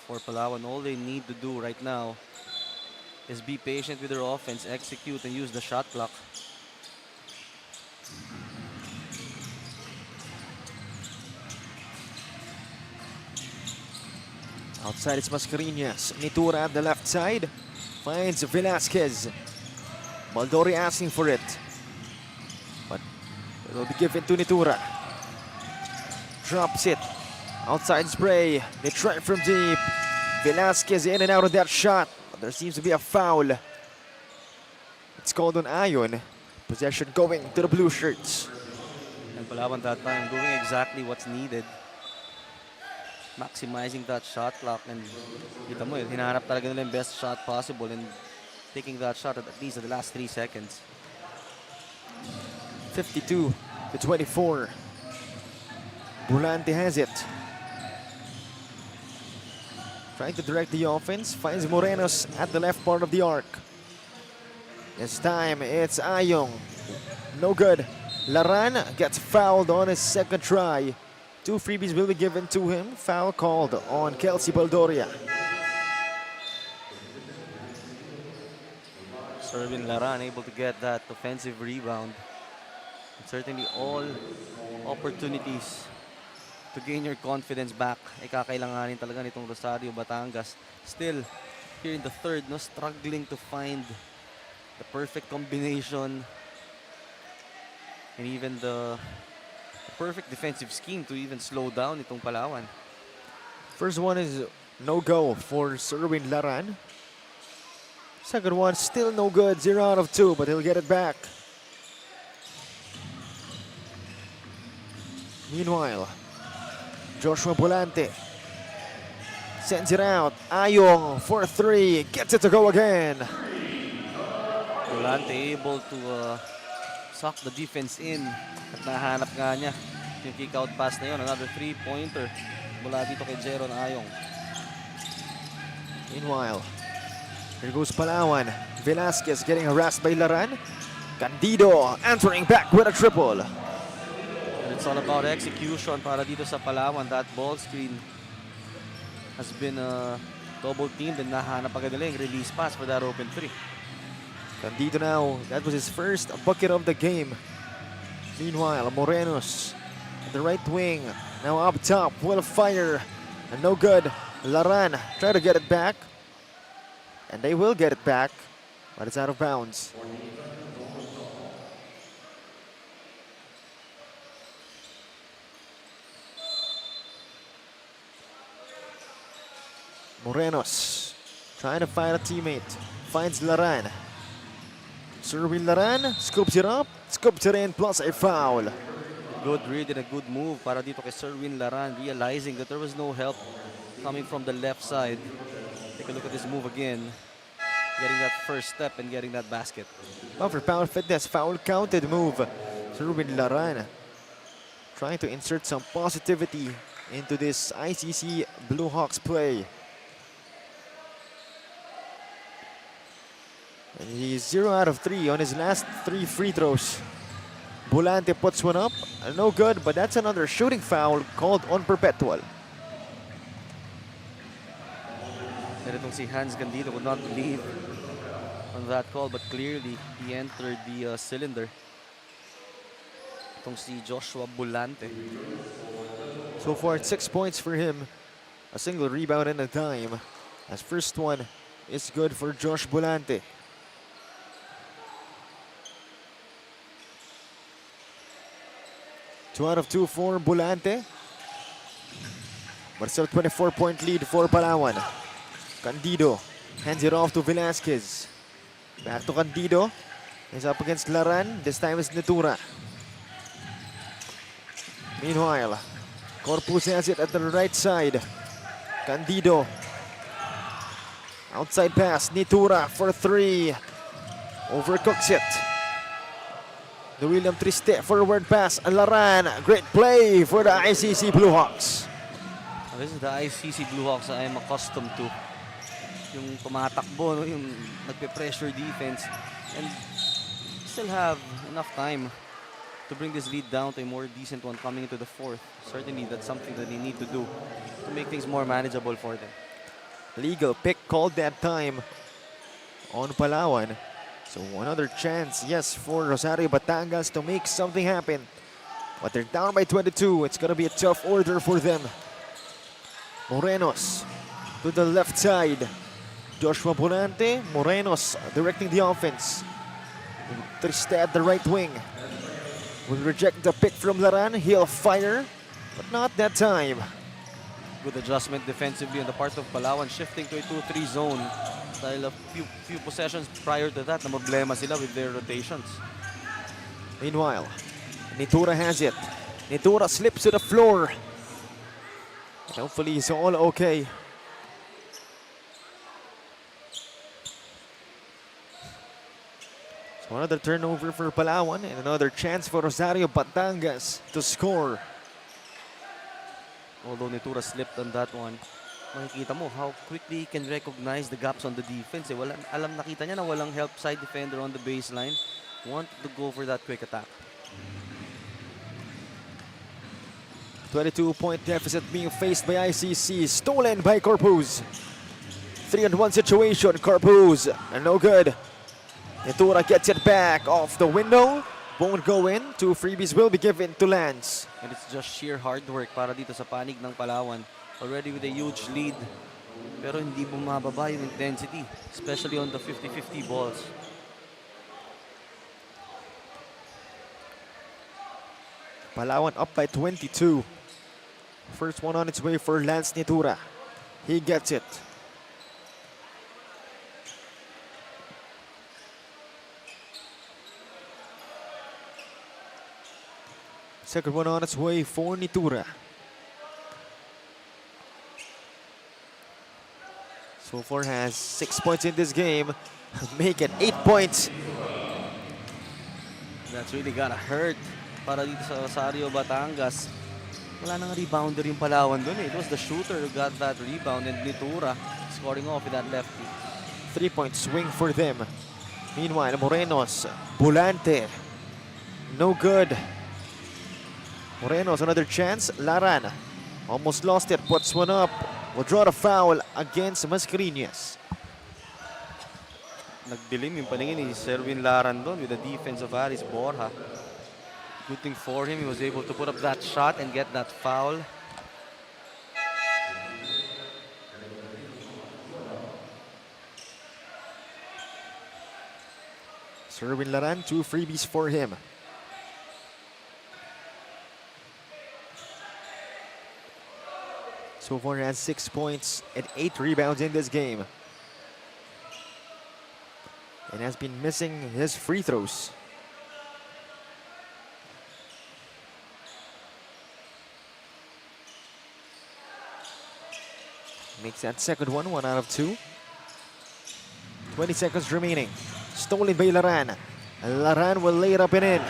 For Palawan, all they need to do right now is be patient with their offense, execute, and use the shot clock. Outside it's Mascareñas. Nitura at the left side. Finds Velasquez. Baldori asking for it. But it will be given to Nitura. Drops it. Outside spray. They try from deep. Velasquez in and out of that shot. But there seems to be a foul. It's called on Ayon. Possession going to the blue shirts. And Palawan that time doing exactly what's needed. Maximizing that shot clock, and kita mo, hinahanap talaga nila yung best shot possible and taking that shot at least at the last 3 seconds. 52-24. Bulante has it. Trying to direct the offense, finds Morenos at the left part of the arc. This time it's Ayong. No good. Laran gets fouled on his second try. 2 freebies will be given to him. Foul called on Kelsey Baldoria. Servin Laran able to get that offensive rebound. And certainly all opportunities to gain your confidence back ay kakailanganin talaga nitong Rosario Batangas. Still, here in the third, no, struggling to find the perfect combination and even the perfect defensive scheme to even slow down itong Palawan. First one is No go for Serwin Laran. Second one, still no good. 0 out of 2, but he'll get it back. Meanwhile, Joshua Bolante sends it out. Ayong for 3, gets it to go again. Volante able to suck the defense in. At nahanap nga niya yung kick-out pass na yun. Another 3-pointer mula dito kay Jeron Ayong. Meanwhile, here goes Palawan. Velasquez getting harassed by Laran. Candido answering back with a triple. And it's all about execution para dito sa Palawan. That ball screen has been double teamed and nahanap agad nila yung release pass for that open 3. Candido now, that was his first bucket of the game. Meanwhile, Morenos at the right wing. Now up top, will fire. And no good. Laran try to get it back. And they will get it back, but it's out of bounds. Morenos trying to find a teammate. Finds Laran. Serwin Laran scoops it up, scoops it in, plus a foul. Good read and a good move para dito kay Serwin Laran, realizing that there was no help coming from the left side. Take a look at this move again. Getting that first step and getting that basket. Well, for power fitness, foul counted move. Serwin Laran trying to insert some positivity into this ICC Bluehawks play. And he's 0 out of 3 on his last 3 free throws. Bolante puts one up, no good, but that's another shooting foul called on perpetual. And itong si Hans Candido would not believe on that call, but clearly he entered the cylinder. Itong si Joshua Bolante. So far, 6 points for him, a single rebound and a dime. As first one is good for Josh Bolante. Two out of 2 for Bolante. But still 24-point lead for Palawan. Candido hands it off to Velasquez. Back to Candido. He's up against Laran. This time it's Netura. Meanwhile, Corpus has it at the right side. Candido. Outside pass. Netura for 3. Overcooks it. The William Triste forward pass. Laran. Great play for the ICC Bluehawks. This is the ICC Bluehawks I am accustomed to. Yung tumatakbo, no? Yung nagpe-pressure defense. And still have enough time to bring this lead down to a more decent one coming into the fourth. Certainly that's something that they need to do to make things more manageable for them. Legal pick called that time on Palawan. So another chance, yes, for Rosario Batangas to make something happen. But they're down by 22. It's going to be a tough order for them. Morenos to the left side. Joshua Bolante. Morenos directing the offense. Triste at the right wing. Will reject the pick from Laran. He'll fire, but not that time. Good adjustment defensively on the part of Palawan, shifting to a 2-3 zone. Dahil a few possessions prior to that, na problema sila with their rotations. Meanwhile, Netura has it. Netura slips to the floor. Hopefully it's all okay. So another turnover for Palawan and another chance for Rosario Batangas to score. Although Netura slipped on that one, makikita mo how quickly he can recognize the gaps on the defense. Nakita niya na walang help side defender on the baseline. Wanted to go for that quick attack. 22-point deficit being faced by ICC. Stolen by Corpus. 3-on-1 situation. Corpus. And no good. Netura gets it back off the window. Won't go in. 2 freebies will be given to Lance. And it's just sheer hard work para dito sa panig ng Palawan. Already with a huge lead. Pero hindi bumababa yung intensity. Especially on the 50-50 balls. Palawan up by 22. First one on its way for Lance Netura. He gets it. Second one on its way for Nitura. So far has 6 points in this game. Make it 8 points. That's really gotta hurt para dito sa Rosario Batangas. Wala nang rebounder yung Palawan dun eh. It was the shooter who got that rebound and Nitura scoring off with that lefty. 3-point swing for them. Meanwhile, Morenos, Bulante, no good. Morenos, another chance. Laran, almost lost it, puts one up. Will draw the foul against Mascareñas. Nagdilim yung paningin ni Serwin Laran doon with the defense of Aris Borja. Good thing for him, he was able to put up that shot and get that foul. Serwin Laran, 2 freebies for him. So far has 6 points and 8 rebounds in this game. And has been missing his free throws. Makes that second one, 1 out of 2. 20 seconds remaining. Stolen by Laran. Laran will lay it up and in.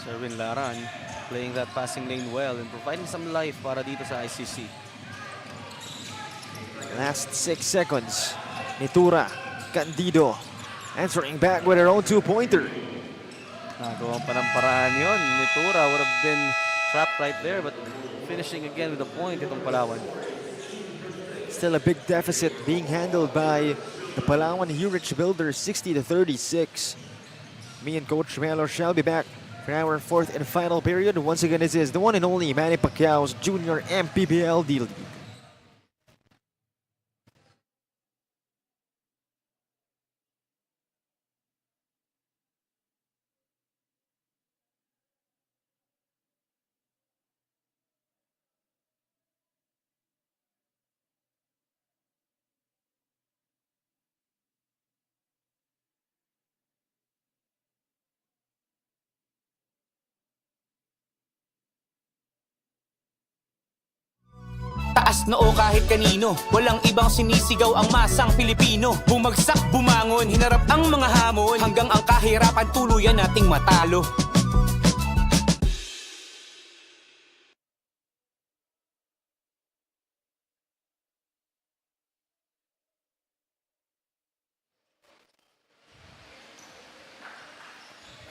Serwin Laran playing that passing lane well and providing some life para dito sa ICC. Last 6 seconds. Nitura, Candido, answering back with her own 2-pointer. Nagawa pa ng paraan yun. Nitura would have been trapped right there but finishing again with a point itong Palawan. Still a big deficit being handled by the Palawan Yurich Builders, 60-36. Me and Coach Melo shall be back for our 4th and final period. Once again, this is the one and only Manny Pacquiao's Junior MPBL D-League. Taas noo kahit kanino, walang ibang sinisigaw ang masang Pilipino. Bumagsak, bumangon, hinarap ang mga hamon, hanggang ang kahirapan tuluyan nating matalo.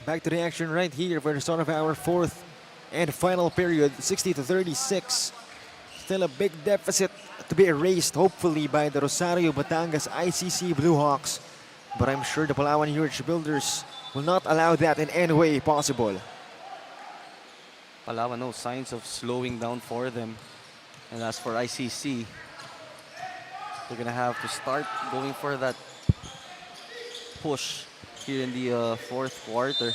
Back to the action right here for the start of our 4th and final period, 60-36. Still a big deficit to be erased, hopefully, by the Rosario Batangas ICC Bluehawks. But I'm sure the Palawan Yurich Builders will not allow that in any way possible. Palawan, no signs of slowing down for them. And as for ICC, they're gonna have to start going for that push here in the 4th quarter.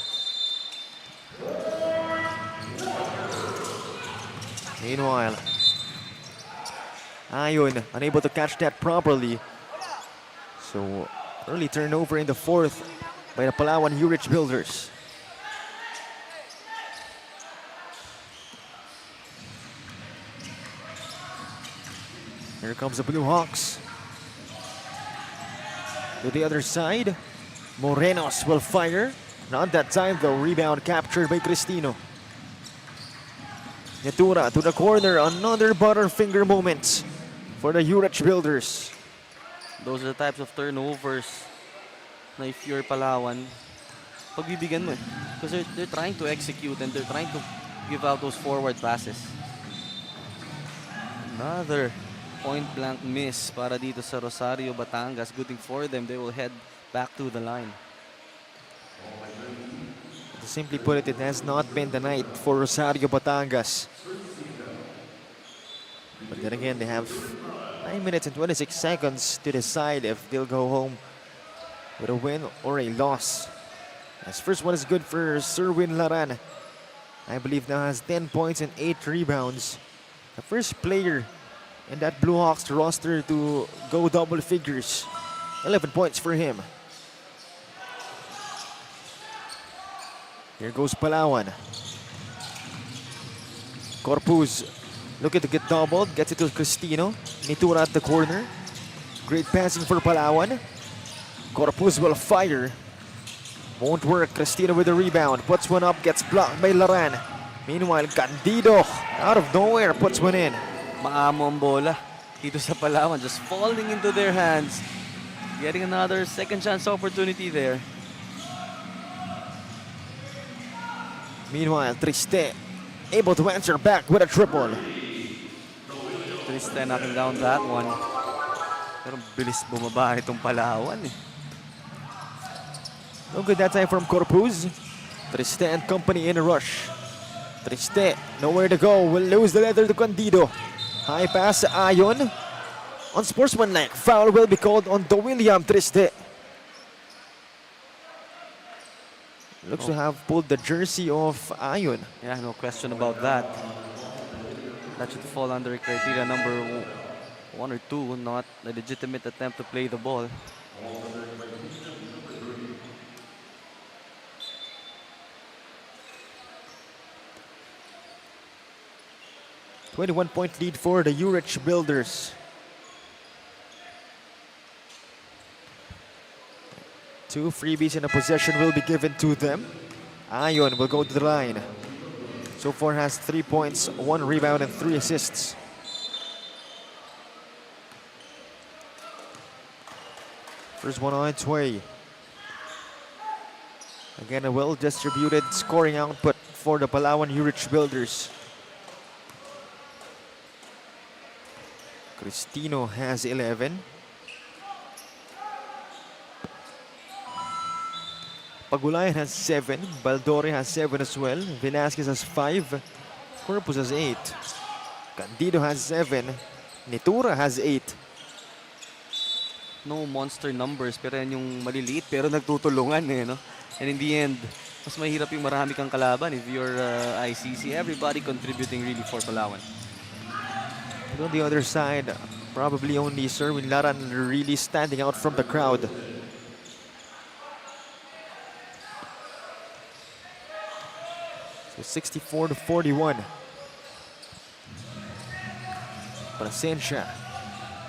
Meanwhile, Ayon unable to catch that properly. So early turnover in the 4th by the Palawan Yurich Builders. Here comes the Bluehawks. To the other side, Morenos will fire. Not that time though, rebound captured by Cristino. Nitura to the corner, another butterfinger moment for the Yurich Builders. Those are the types of turnovers na if you're Palawan, pagbibigyan mo eh. Because they're trying to execute and they're trying to give out those forward passes. Another point-blank miss para dito sa Rosario Batangas. Good thing for them, they will head back to the line. To simply put it, it has not been the night for Rosario Batangas. But then again, they have 9 minutes and 26 seconds to decide if they'll go home with a win or a loss. As first one is good for Serwin Laran. I believe now has 10 points and 8 rebounds. The first player and that Bluehawks roster to go double figures. 11 points for him. Here goes Palawan. Corpus looking to get doubled, gets it to Cristino. Nitura at the corner. Great passing for Palawan. Corpus will fire. Won't work. Cristino with the rebound. Puts one up, gets blocked by Laran. Meanwhile, Candido out of nowhere puts one in. Maamo ang bola dito sa Palawan, just falling into their hands. Getting another second chance opportunity there. Meanwhile, Triste able to answer back with a triple. Triste knocking down that one. Pero bilis bumaba itong Palawan eh. No good that time from Corpus. Triste and company in a rush. Triste, nowhere to go. Will lose the leather to Candido. High pass, Ayon. Unsportsmanlike foul will be called on the William Triste. Looks to have pulled the jersey of Ayon. Yeah, no question about that. That should fall under criteria number 1 or 2, not a legitimate attempt to play the ball. .21 lead for the Yurich Builders. 2 freebies in a possession will be given to them. Ayon will go to the line. So far has 3 points, 1 rebound and 3 assists. First one on its way. Again, a well-distributed scoring output for the Palawan Yurich Builders. Cristino has 11. Pagulayan has 7. Baldore has 7 as well. Velasquez has 5. Corpus has 8. Candido has 7. Nitura has 8. No monster numbers, pero yan yung maliliit pero nagtutulungan eh, no? And in the end, mas mahirap yung marami kang kalaban if you're ICC. Everybody contributing really for Palawan. But on the other side, probably only Serwin Laran really standing out from the crowd. So 64-41. Plasencia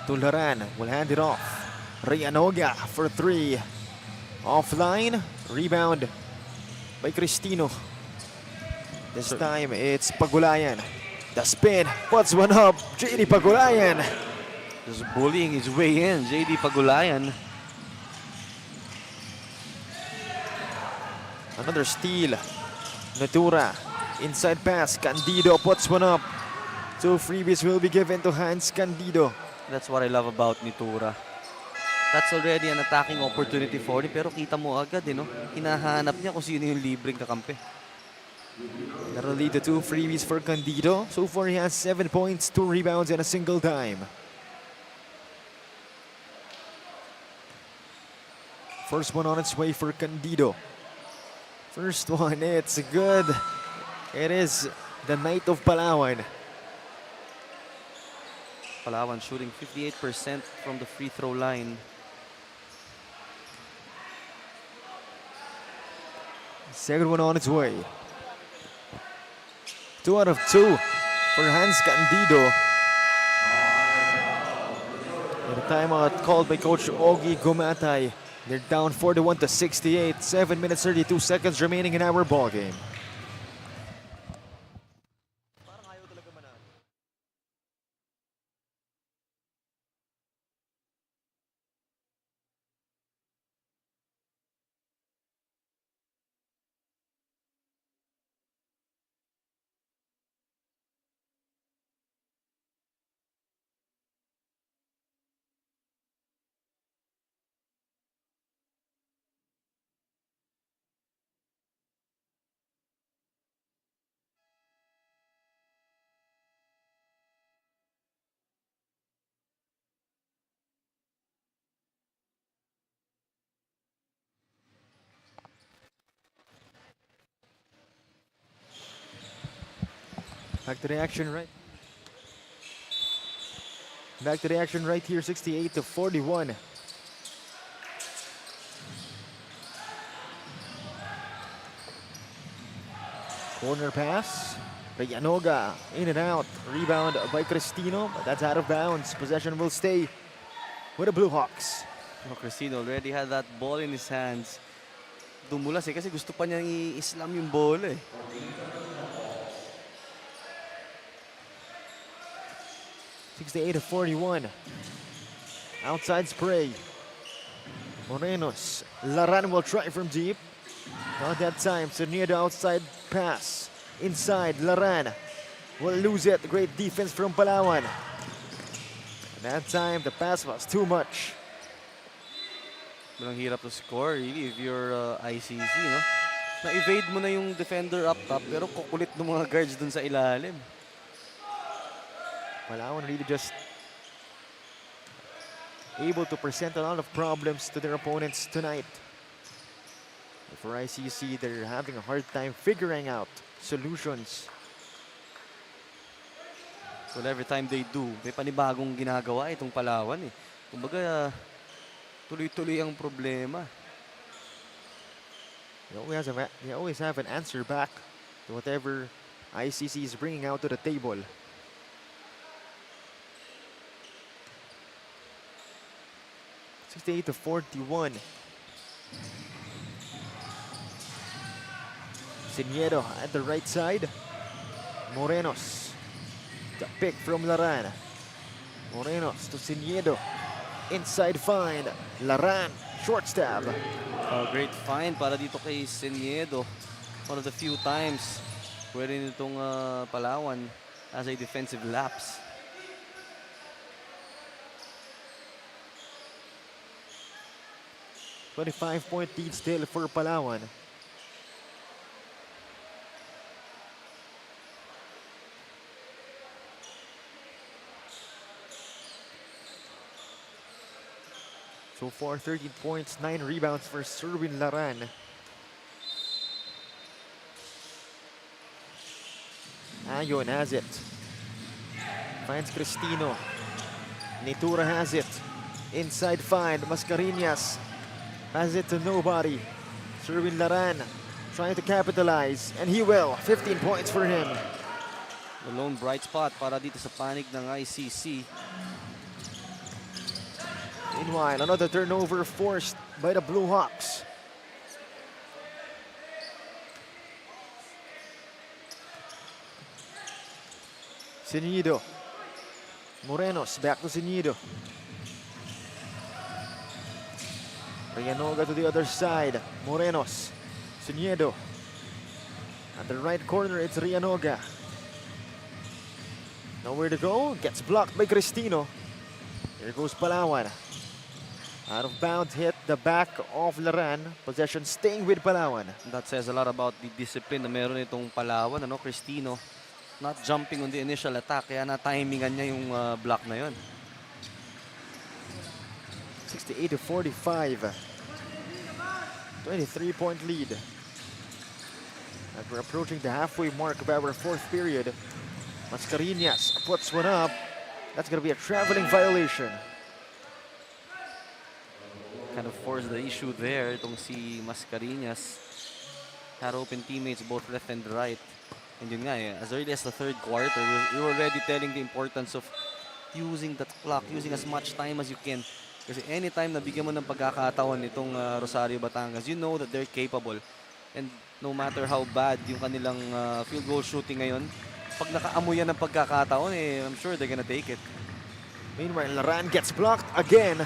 to Laran, will hand it off. Rianoga for 3. Offline, rebound by Cristino. This time it's Pagulayan. The spin, puts one up, JD Pagulayan. Just bullying his way in, JD Pagulayan. Another steal. Natura, inside pass, Candido puts one up. 2 freebies will be given to Hans Candido. That's what I love about Nitura. That's already an attacking opportunity for him, pero kita mo agad, no? Hinahanap niya kung sino yung libreng kakampi. That'll lead to 2 freebies for Candido. So far he has 7 points, 2 rebounds and a single dime. First one on its way for Candido. First one, it's good. It is the Knight of Palawan. Palawan shooting 58% from the free throw line. Second one on its way. 2 out of 2 for Hans Candido. And a timeout called by Coach Ogie Gumatay. They're down 41-68. 7 minutes 32 seconds remaining in our ball game. Back to the action, right? Back to the action right here, 68-41. Corner pass. Reyanoga in and out. Rebound by Cristino, but that's out of bounds. Possession will stay with the Bluehawks. Cristino already had that ball in his hands. Dumulas kasi gusto pa niyang i-slam yung bola eh. 68-41. Outside spray. Morenos. Laran will try from deep. Not that time. Cerniedo outside pass. Inside. Laran will lose it. Great defense from Palawan. That time, the pass was too much. Walang hirap to score really if you're ICC, no? Na-evade mo na yung defender up top pero kukulit ng mga guards dun sa ilalim. Palawan really just able to present a lot of problems to their opponents tonight. But for ICC, they're having a hard time figuring out solutions. Well, every time they do, may panibagong ginagawa itong Palawan eh. Kumbaga, tuloy-tuloy ang problema. They always have an answer back to whatever ICC is bringing out to the table. (68-41). Cerniedo at the right side. Morenos. The pick from Laran. Morenos to Cerniedo. Inside find. Laran. Short stab. Great find para dito kay Cerniedo. One of the few times wherein itong Palawan has a defensive lapse. .25 lead still for Palawan. So far, 13 points, 9 rebounds for Serwin Laran. Ayon has it. Finds Cristino. Nitura has it. Inside find, Mascareñas has it to nobody. Serwin Laran trying to capitalize, and he will. 15 points for him. The lone bright spot para dito sa panig ng ICC. Meanwhile, another turnover forced by the Bluehawks. Cerniedo. Morenos back to Cerniedo. Reyanoga to the other side. Morenos. Cerniedo. At the right corner, it's Reyanoga. Nowhere to go. Gets blocked by Cristino. Here goes Palawan. Out of bounds, hit the back of Laran. Possession staying with Palawan. That says a lot about the discipline na meron itong Palawan. Cristino not jumping on the initial attack. Kaya na-timingan niya yung block na yun. 68-45. 23-point lead. As we're approaching the halfway mark of our fourth period. Mascareñas puts one up. That's going to be a traveling violation. Kind of forced the issue there. Itong si Mascareñas had open teammates both left and right. And yun nga as early as the third quarter, we were already telling the importance of using that clock, using as much time as you can. Kasi anytime na bigyan mo ng pagkakataon itong Rosario Batangas, you know that they're capable. And no matter how bad yung kanilang field goal shooting ngayon, pag nakaamoy yan ng pagkakataon, I'm sure they're gonna take it. Meanwhile, Laran gets blocked again.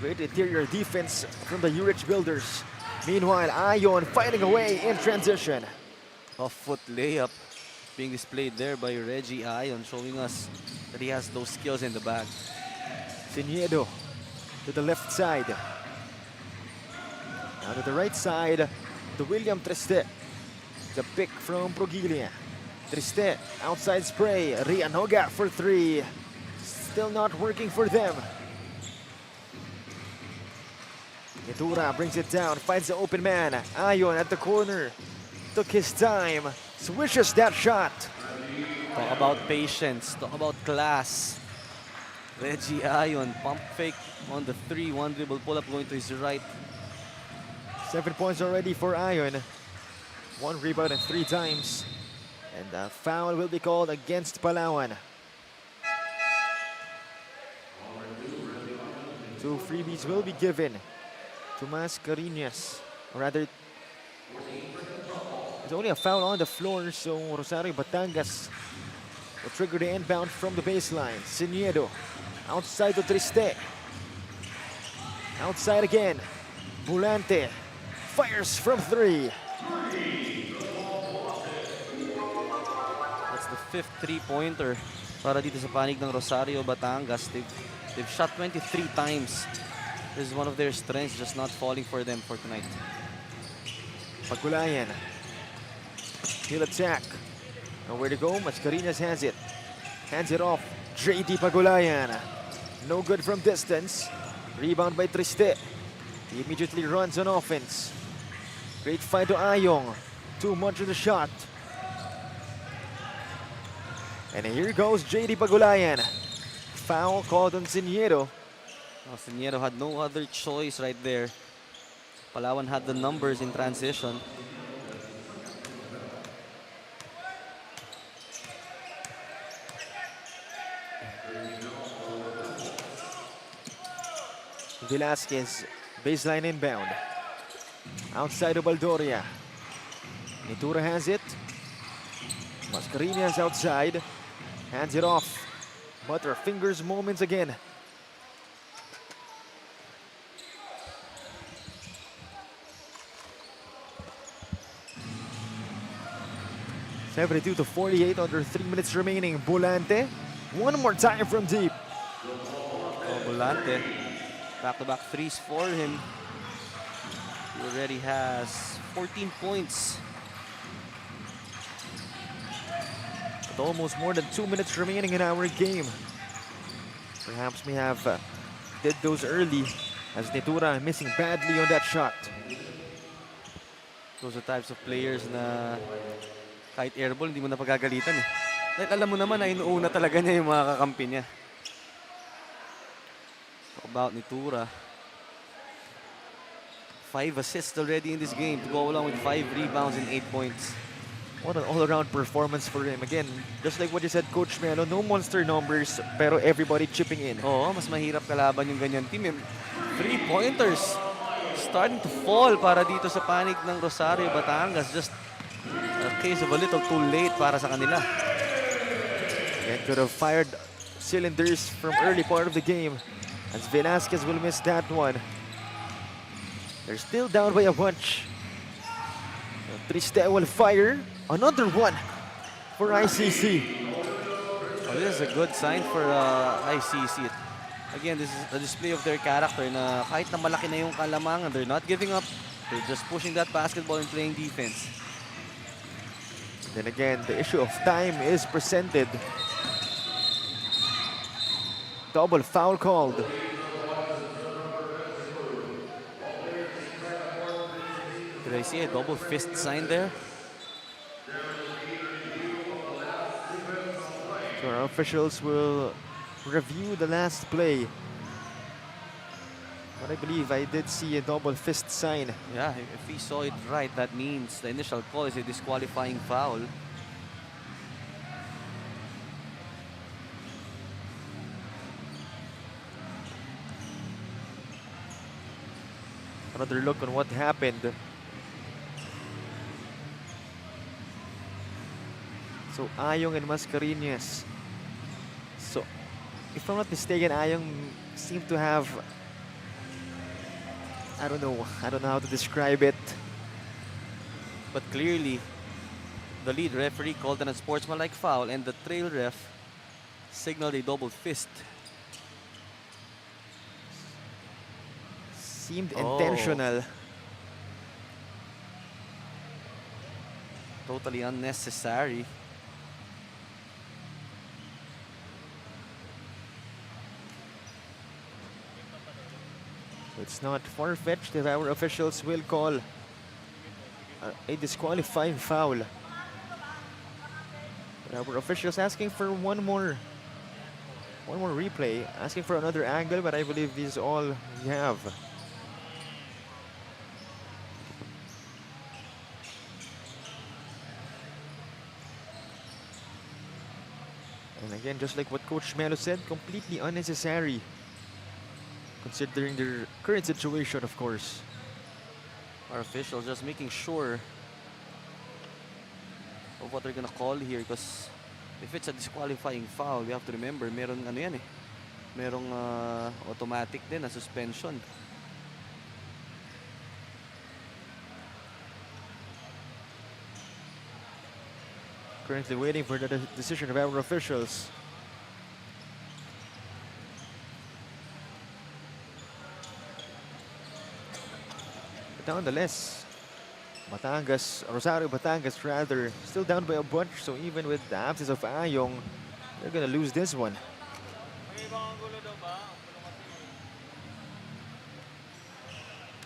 Great interior defense from the Yurich builders. Meanwhile, Ayon fighting away in transition. Off-foot layup being displayed there by Reggie Ayon, showing us that he has those skills in the bag. Cerniedo to the left side. Now to the right side, to William Triste. The pick from Progilia. Triste, outside spray. Reyanoga for three. Still not working for them. Nitura brings it down, finds the open man. Ayon at the corner. Took his time, swishes that shot. Talk about patience, talk about class. Reggie Ayon, pump fake on the 3, one dribble pull up going to his right. 7 points already for Ayon. 1 rebound and 3 times. And a foul will be called against Palawan. 2 freebies will be given to Mascareñas. Or rather, it's only a foul on the floor, so Rosario Batangas will trigger the inbound from the baseline. Siniedo outside to Triste. Outside again. Bulante fires from 3. That's the 5th three-pointer para dito sa panig ng Rosario Batangas. They've shot 23 times. This is one of their strengths, just not falling for them for tonight. Pagulayan. He'll attack. Nowhere to go. Mascareñas has it. Hands it off. JD Pagulayan. No good from distance. Rebound by Triste. He immediately runs on offense. Great fight to Ayong. Too much of the shot. And here goes JD Pagulayan. Foul called on Siniedo. Oh, Siniedo had no other choice right there. Palawan had the numbers in transition. Velasquez, baseline inbound. Outside of Baldoria. Nitura has it. Mascareñas outside. Hands it off. Butterfingers moments again. (72-48) under 3 minutes remaining. Bulante. One more time from deep. Oh, Bulante. Back-to-back threes for him. He already has 14 points. With almost more than 2 minutes remaining in our game. Perhaps we have did those early as Nitura missing badly on that shot. Those are types of players na kahit airball, hindi mo na pagagalitan eh. Dahil alam mo naman na inuuna talaga niya yung mga kakampi niya. Talk about Nitura. 5 assists already in this game to go along with 5 rebounds and 8 points. What an all-around performance for him. Again, just like what you said, Coach Melo, no monster numbers, pero everybody chipping in. Oo, mas mahirap kalaban yung ganyan team. 3-pointers starting to fall para dito sa panig ng Rosario Batangas. Just a case of a little too late para sa kanila. And could have fired cylinders from early part of the game as Velasquez will miss that one. They're still down by a bunch. Triste will fire. Another one for ICC. Oh, this is a good sign for ICC. Again, this is a display of their character na kahit na malaki na yung kalamangan, they're not giving up. They're just pushing that basketball and playing defense. Then again, the issue of time is presented. Double foul called. Did I see a double fist sign there? So our officials will review the last play. But I believe I did see a double fist sign. Yeah, if we saw it right, that means the initial call is a disqualifying foul. Another look on what happened. So Ayong and Mascareñas. So if I'm not mistaken, Ayong seemed to have, I don't know how to describe it. But clearly, the lead referee called an unsportsmanlike foul and the trail ref signaled a double fist. Seemed intentional. Totally unnecessary. So it's not far-fetched if our officials will call a disqualifying foul. But our officials asking for one more One more replay, asking for another angle, but I believe this is all we have. And again, just like what Coach Melo said, completely unnecessary, considering their current situation, of course. Our officials just making sure of what they're gonna call here, because if it's a disqualifying foul, we have to remember, merong ano yan eh. Merong automatic din na suspension. Currently waiting for the decision of our officials. But nonetheless, Rosario Batangas rather, still down by a bunch, so even with the absence of Ayong, they're gonna lose this one.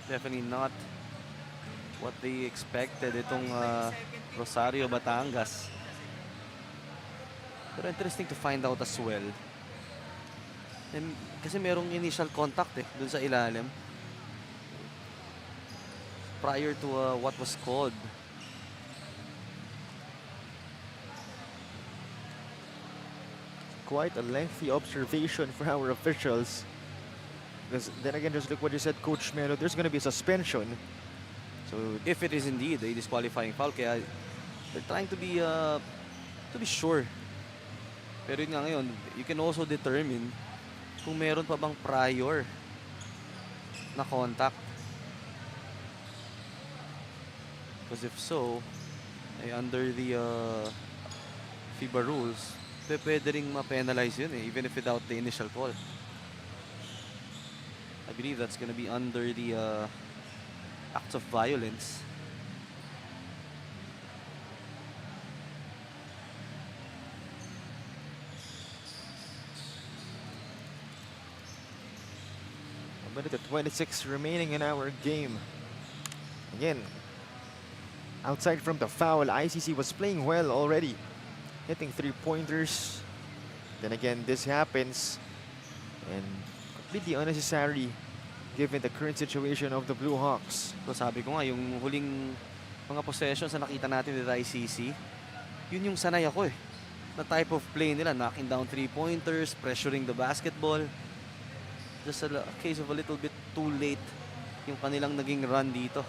Definitely not what they expected itong Rosario Batangas. Pero interesting to find out as well. And kasi merong initial contact eh, dun sa ilalim. Prior to what was called. Quite a lengthy observation for our officials. Because then again, just look what you said, Coach Melo, there's gonna be a suspension. So If it is indeed a disqualifying foul, kaya they're trying to be sure. Pero yun nga ngayon, you can also determine kung meron pa bang prior na contact. Because if so, ay under the FIBA rules, pwede ring ma-penalize yun eh, even if without the initial call. I believe that's gonna be under the acts of violence. a minute and 26 remaining in our game. Again, outside from the foul, ICC was playing well already, hitting 3-pointers. Then again, this happens, and completely unnecessary given the current situation of the Bluehawks. So sabi ko nga, yung huling mga possessions na nakita natin with ICC, yun yung sanay ako eh. Na type of play nila, knocking down 3-pointers, pressuring the basketball. Just a case of a little bit too late yung kanilang naging run dito.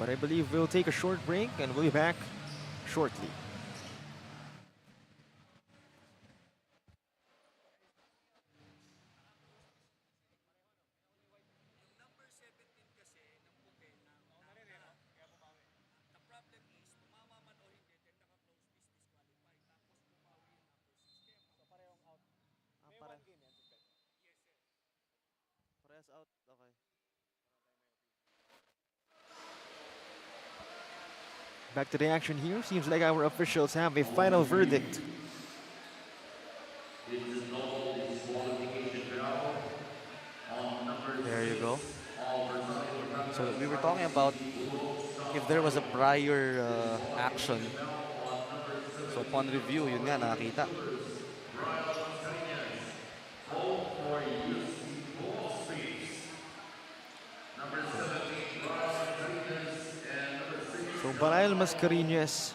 But I believe we'll take a short break and we'll be back shortly. Parehas out, okay. Back to the action here. Seems like our officials have a final verdict. There you go. So we were talking about if there was a prior action. So upon review, yun nga, nakakita. So Barael Mascareñas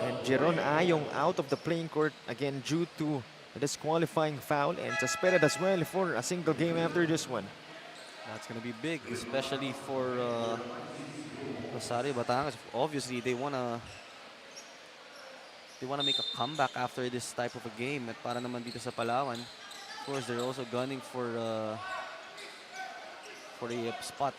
and Jeron Ayong out of the playing court again due to a disqualifying foul and suspended as well for a single game after this one. That's going to be big, especially for Rosario Batangas. Obviously, they wanna make a comeback after this type of a game. At para naman dito sa Palawan, of course, they're also gunning for a spot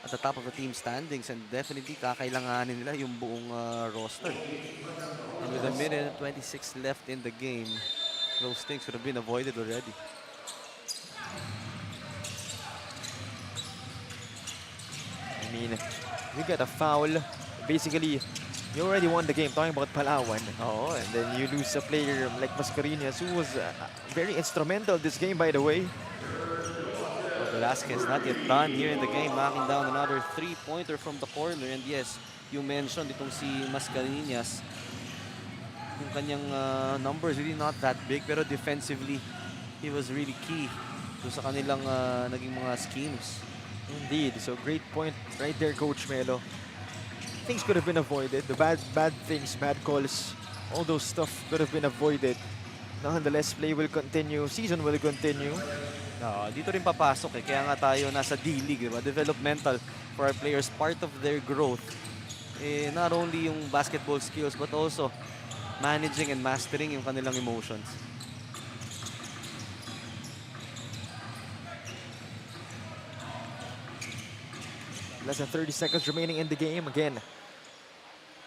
at the top of the team standings, and definitely kakailanganin nila yung buong roster. And with a minute and 26 left in the game, those things could have been avoided already. I mean, we got a foul. Basically, you already won the game, talking about Palawan. Oo, And then you lose a player like Mascareñas, who was very instrumental this game, by the way. Velasquez not yet done here in the game, knocking down another 3-pointer from the corner. And yes, you mentioned, itong si Mascareñas, yung kanyang numbers really not that big, pero defensively, he was really key doon sa kanilang naging mga schemes. Indeed. So great point right there, Coach Melo. Things could have been avoided. The bad things, bad calls, all those stuff could have been avoided. Nonetheless, play will continue. Season will continue. Dito rin papasok kaya nga tayo nasa D-League, diba? Developmental for our players, part of their growth. Not only yung basketball skills but also managing and mastering yung kanilang emotions. Less than 30 seconds remaining in the game. Again,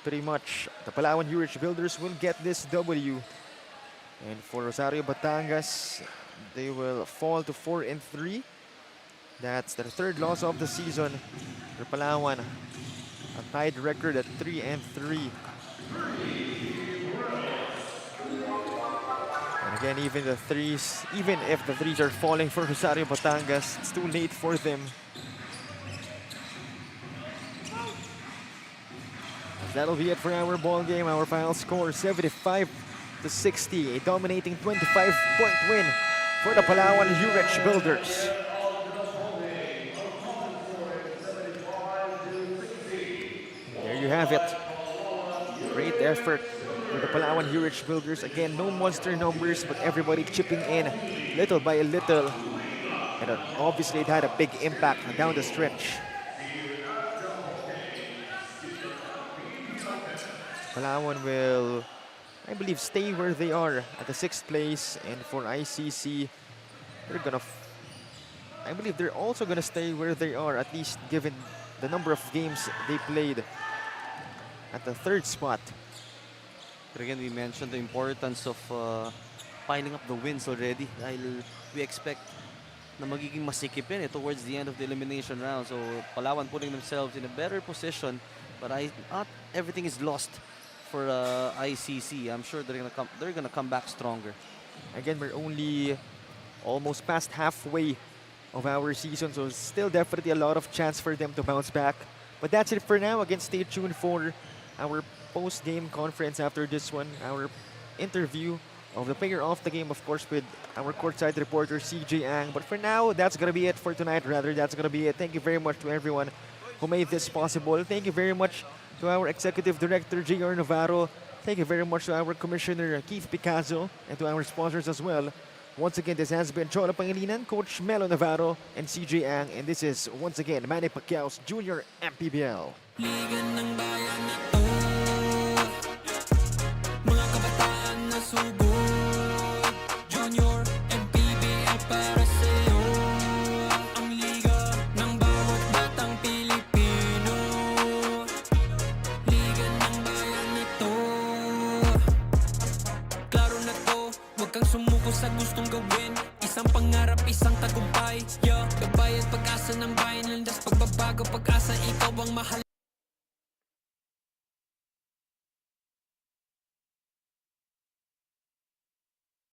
pretty much the Palawan Yurich Builders will get this W. And for Rosario Batangas, they will fall to 4-3. That's their third loss of the season. For Palawan, a tied record at 3-3. And again, even if the threes are falling for Rosario Batangas, it's too late for them. That'll be it for our ball game. Our final score 75-60, a dominating 25-point win for the Palawan Yurich Builders. There you have it. Great effort for the Palawan Yurich Builders. Again, no monster numbers, but everybody chipping in little by little. And obviously it had a big impact down the stretch. Palawan will, I believe, stay where they are at the 6th place. And for ICC, I believe they're also gonna stay where they are, at least given the number of games they played at the 3rd spot. But again, we mentioned the importance of piling up the wins already dahil we expect na magiging masikip yun towards the end of the elimination round. So Palawan putting themselves in a better position, but not everything is lost for ICC. I'm sure they're gonna come back stronger. Again, we're only almost past halfway of our season, so still definitely a lot of chance for them to bounce back. But that's it for now. Again, stay tuned for our post-game conference after this one, our interview of the player of the game, of course, with our courtside reporter CJ Ang. But for now, that's gonna be it for tonight. That's gonna be it. Thank you very much to everyone who made this possible. Thank you very much to our Executive Director, J.R. Navarro. Thank you very much to our Commissioner, Keith Picasso, and to our sponsors as well. Once again, this has been Cholo Pangilinan, Coach Melo Navarro, and CJ Ang, and this is, once again, Manny Pacquiao's Junior MPBL. Liga ng bayan na to, mga kabataan na sugod, Junior MPBL para sa'yo, ang liga ng bawat batang Pilipino. Liga ng bayan na to, klaro na to, huwag kang sumuko sa gustong gawin, isang pangarap, isang tagumpay, yeah. Gabay at pag-asa ng bayan, landas pagbabago, pag-asa, ikaw ang mahal.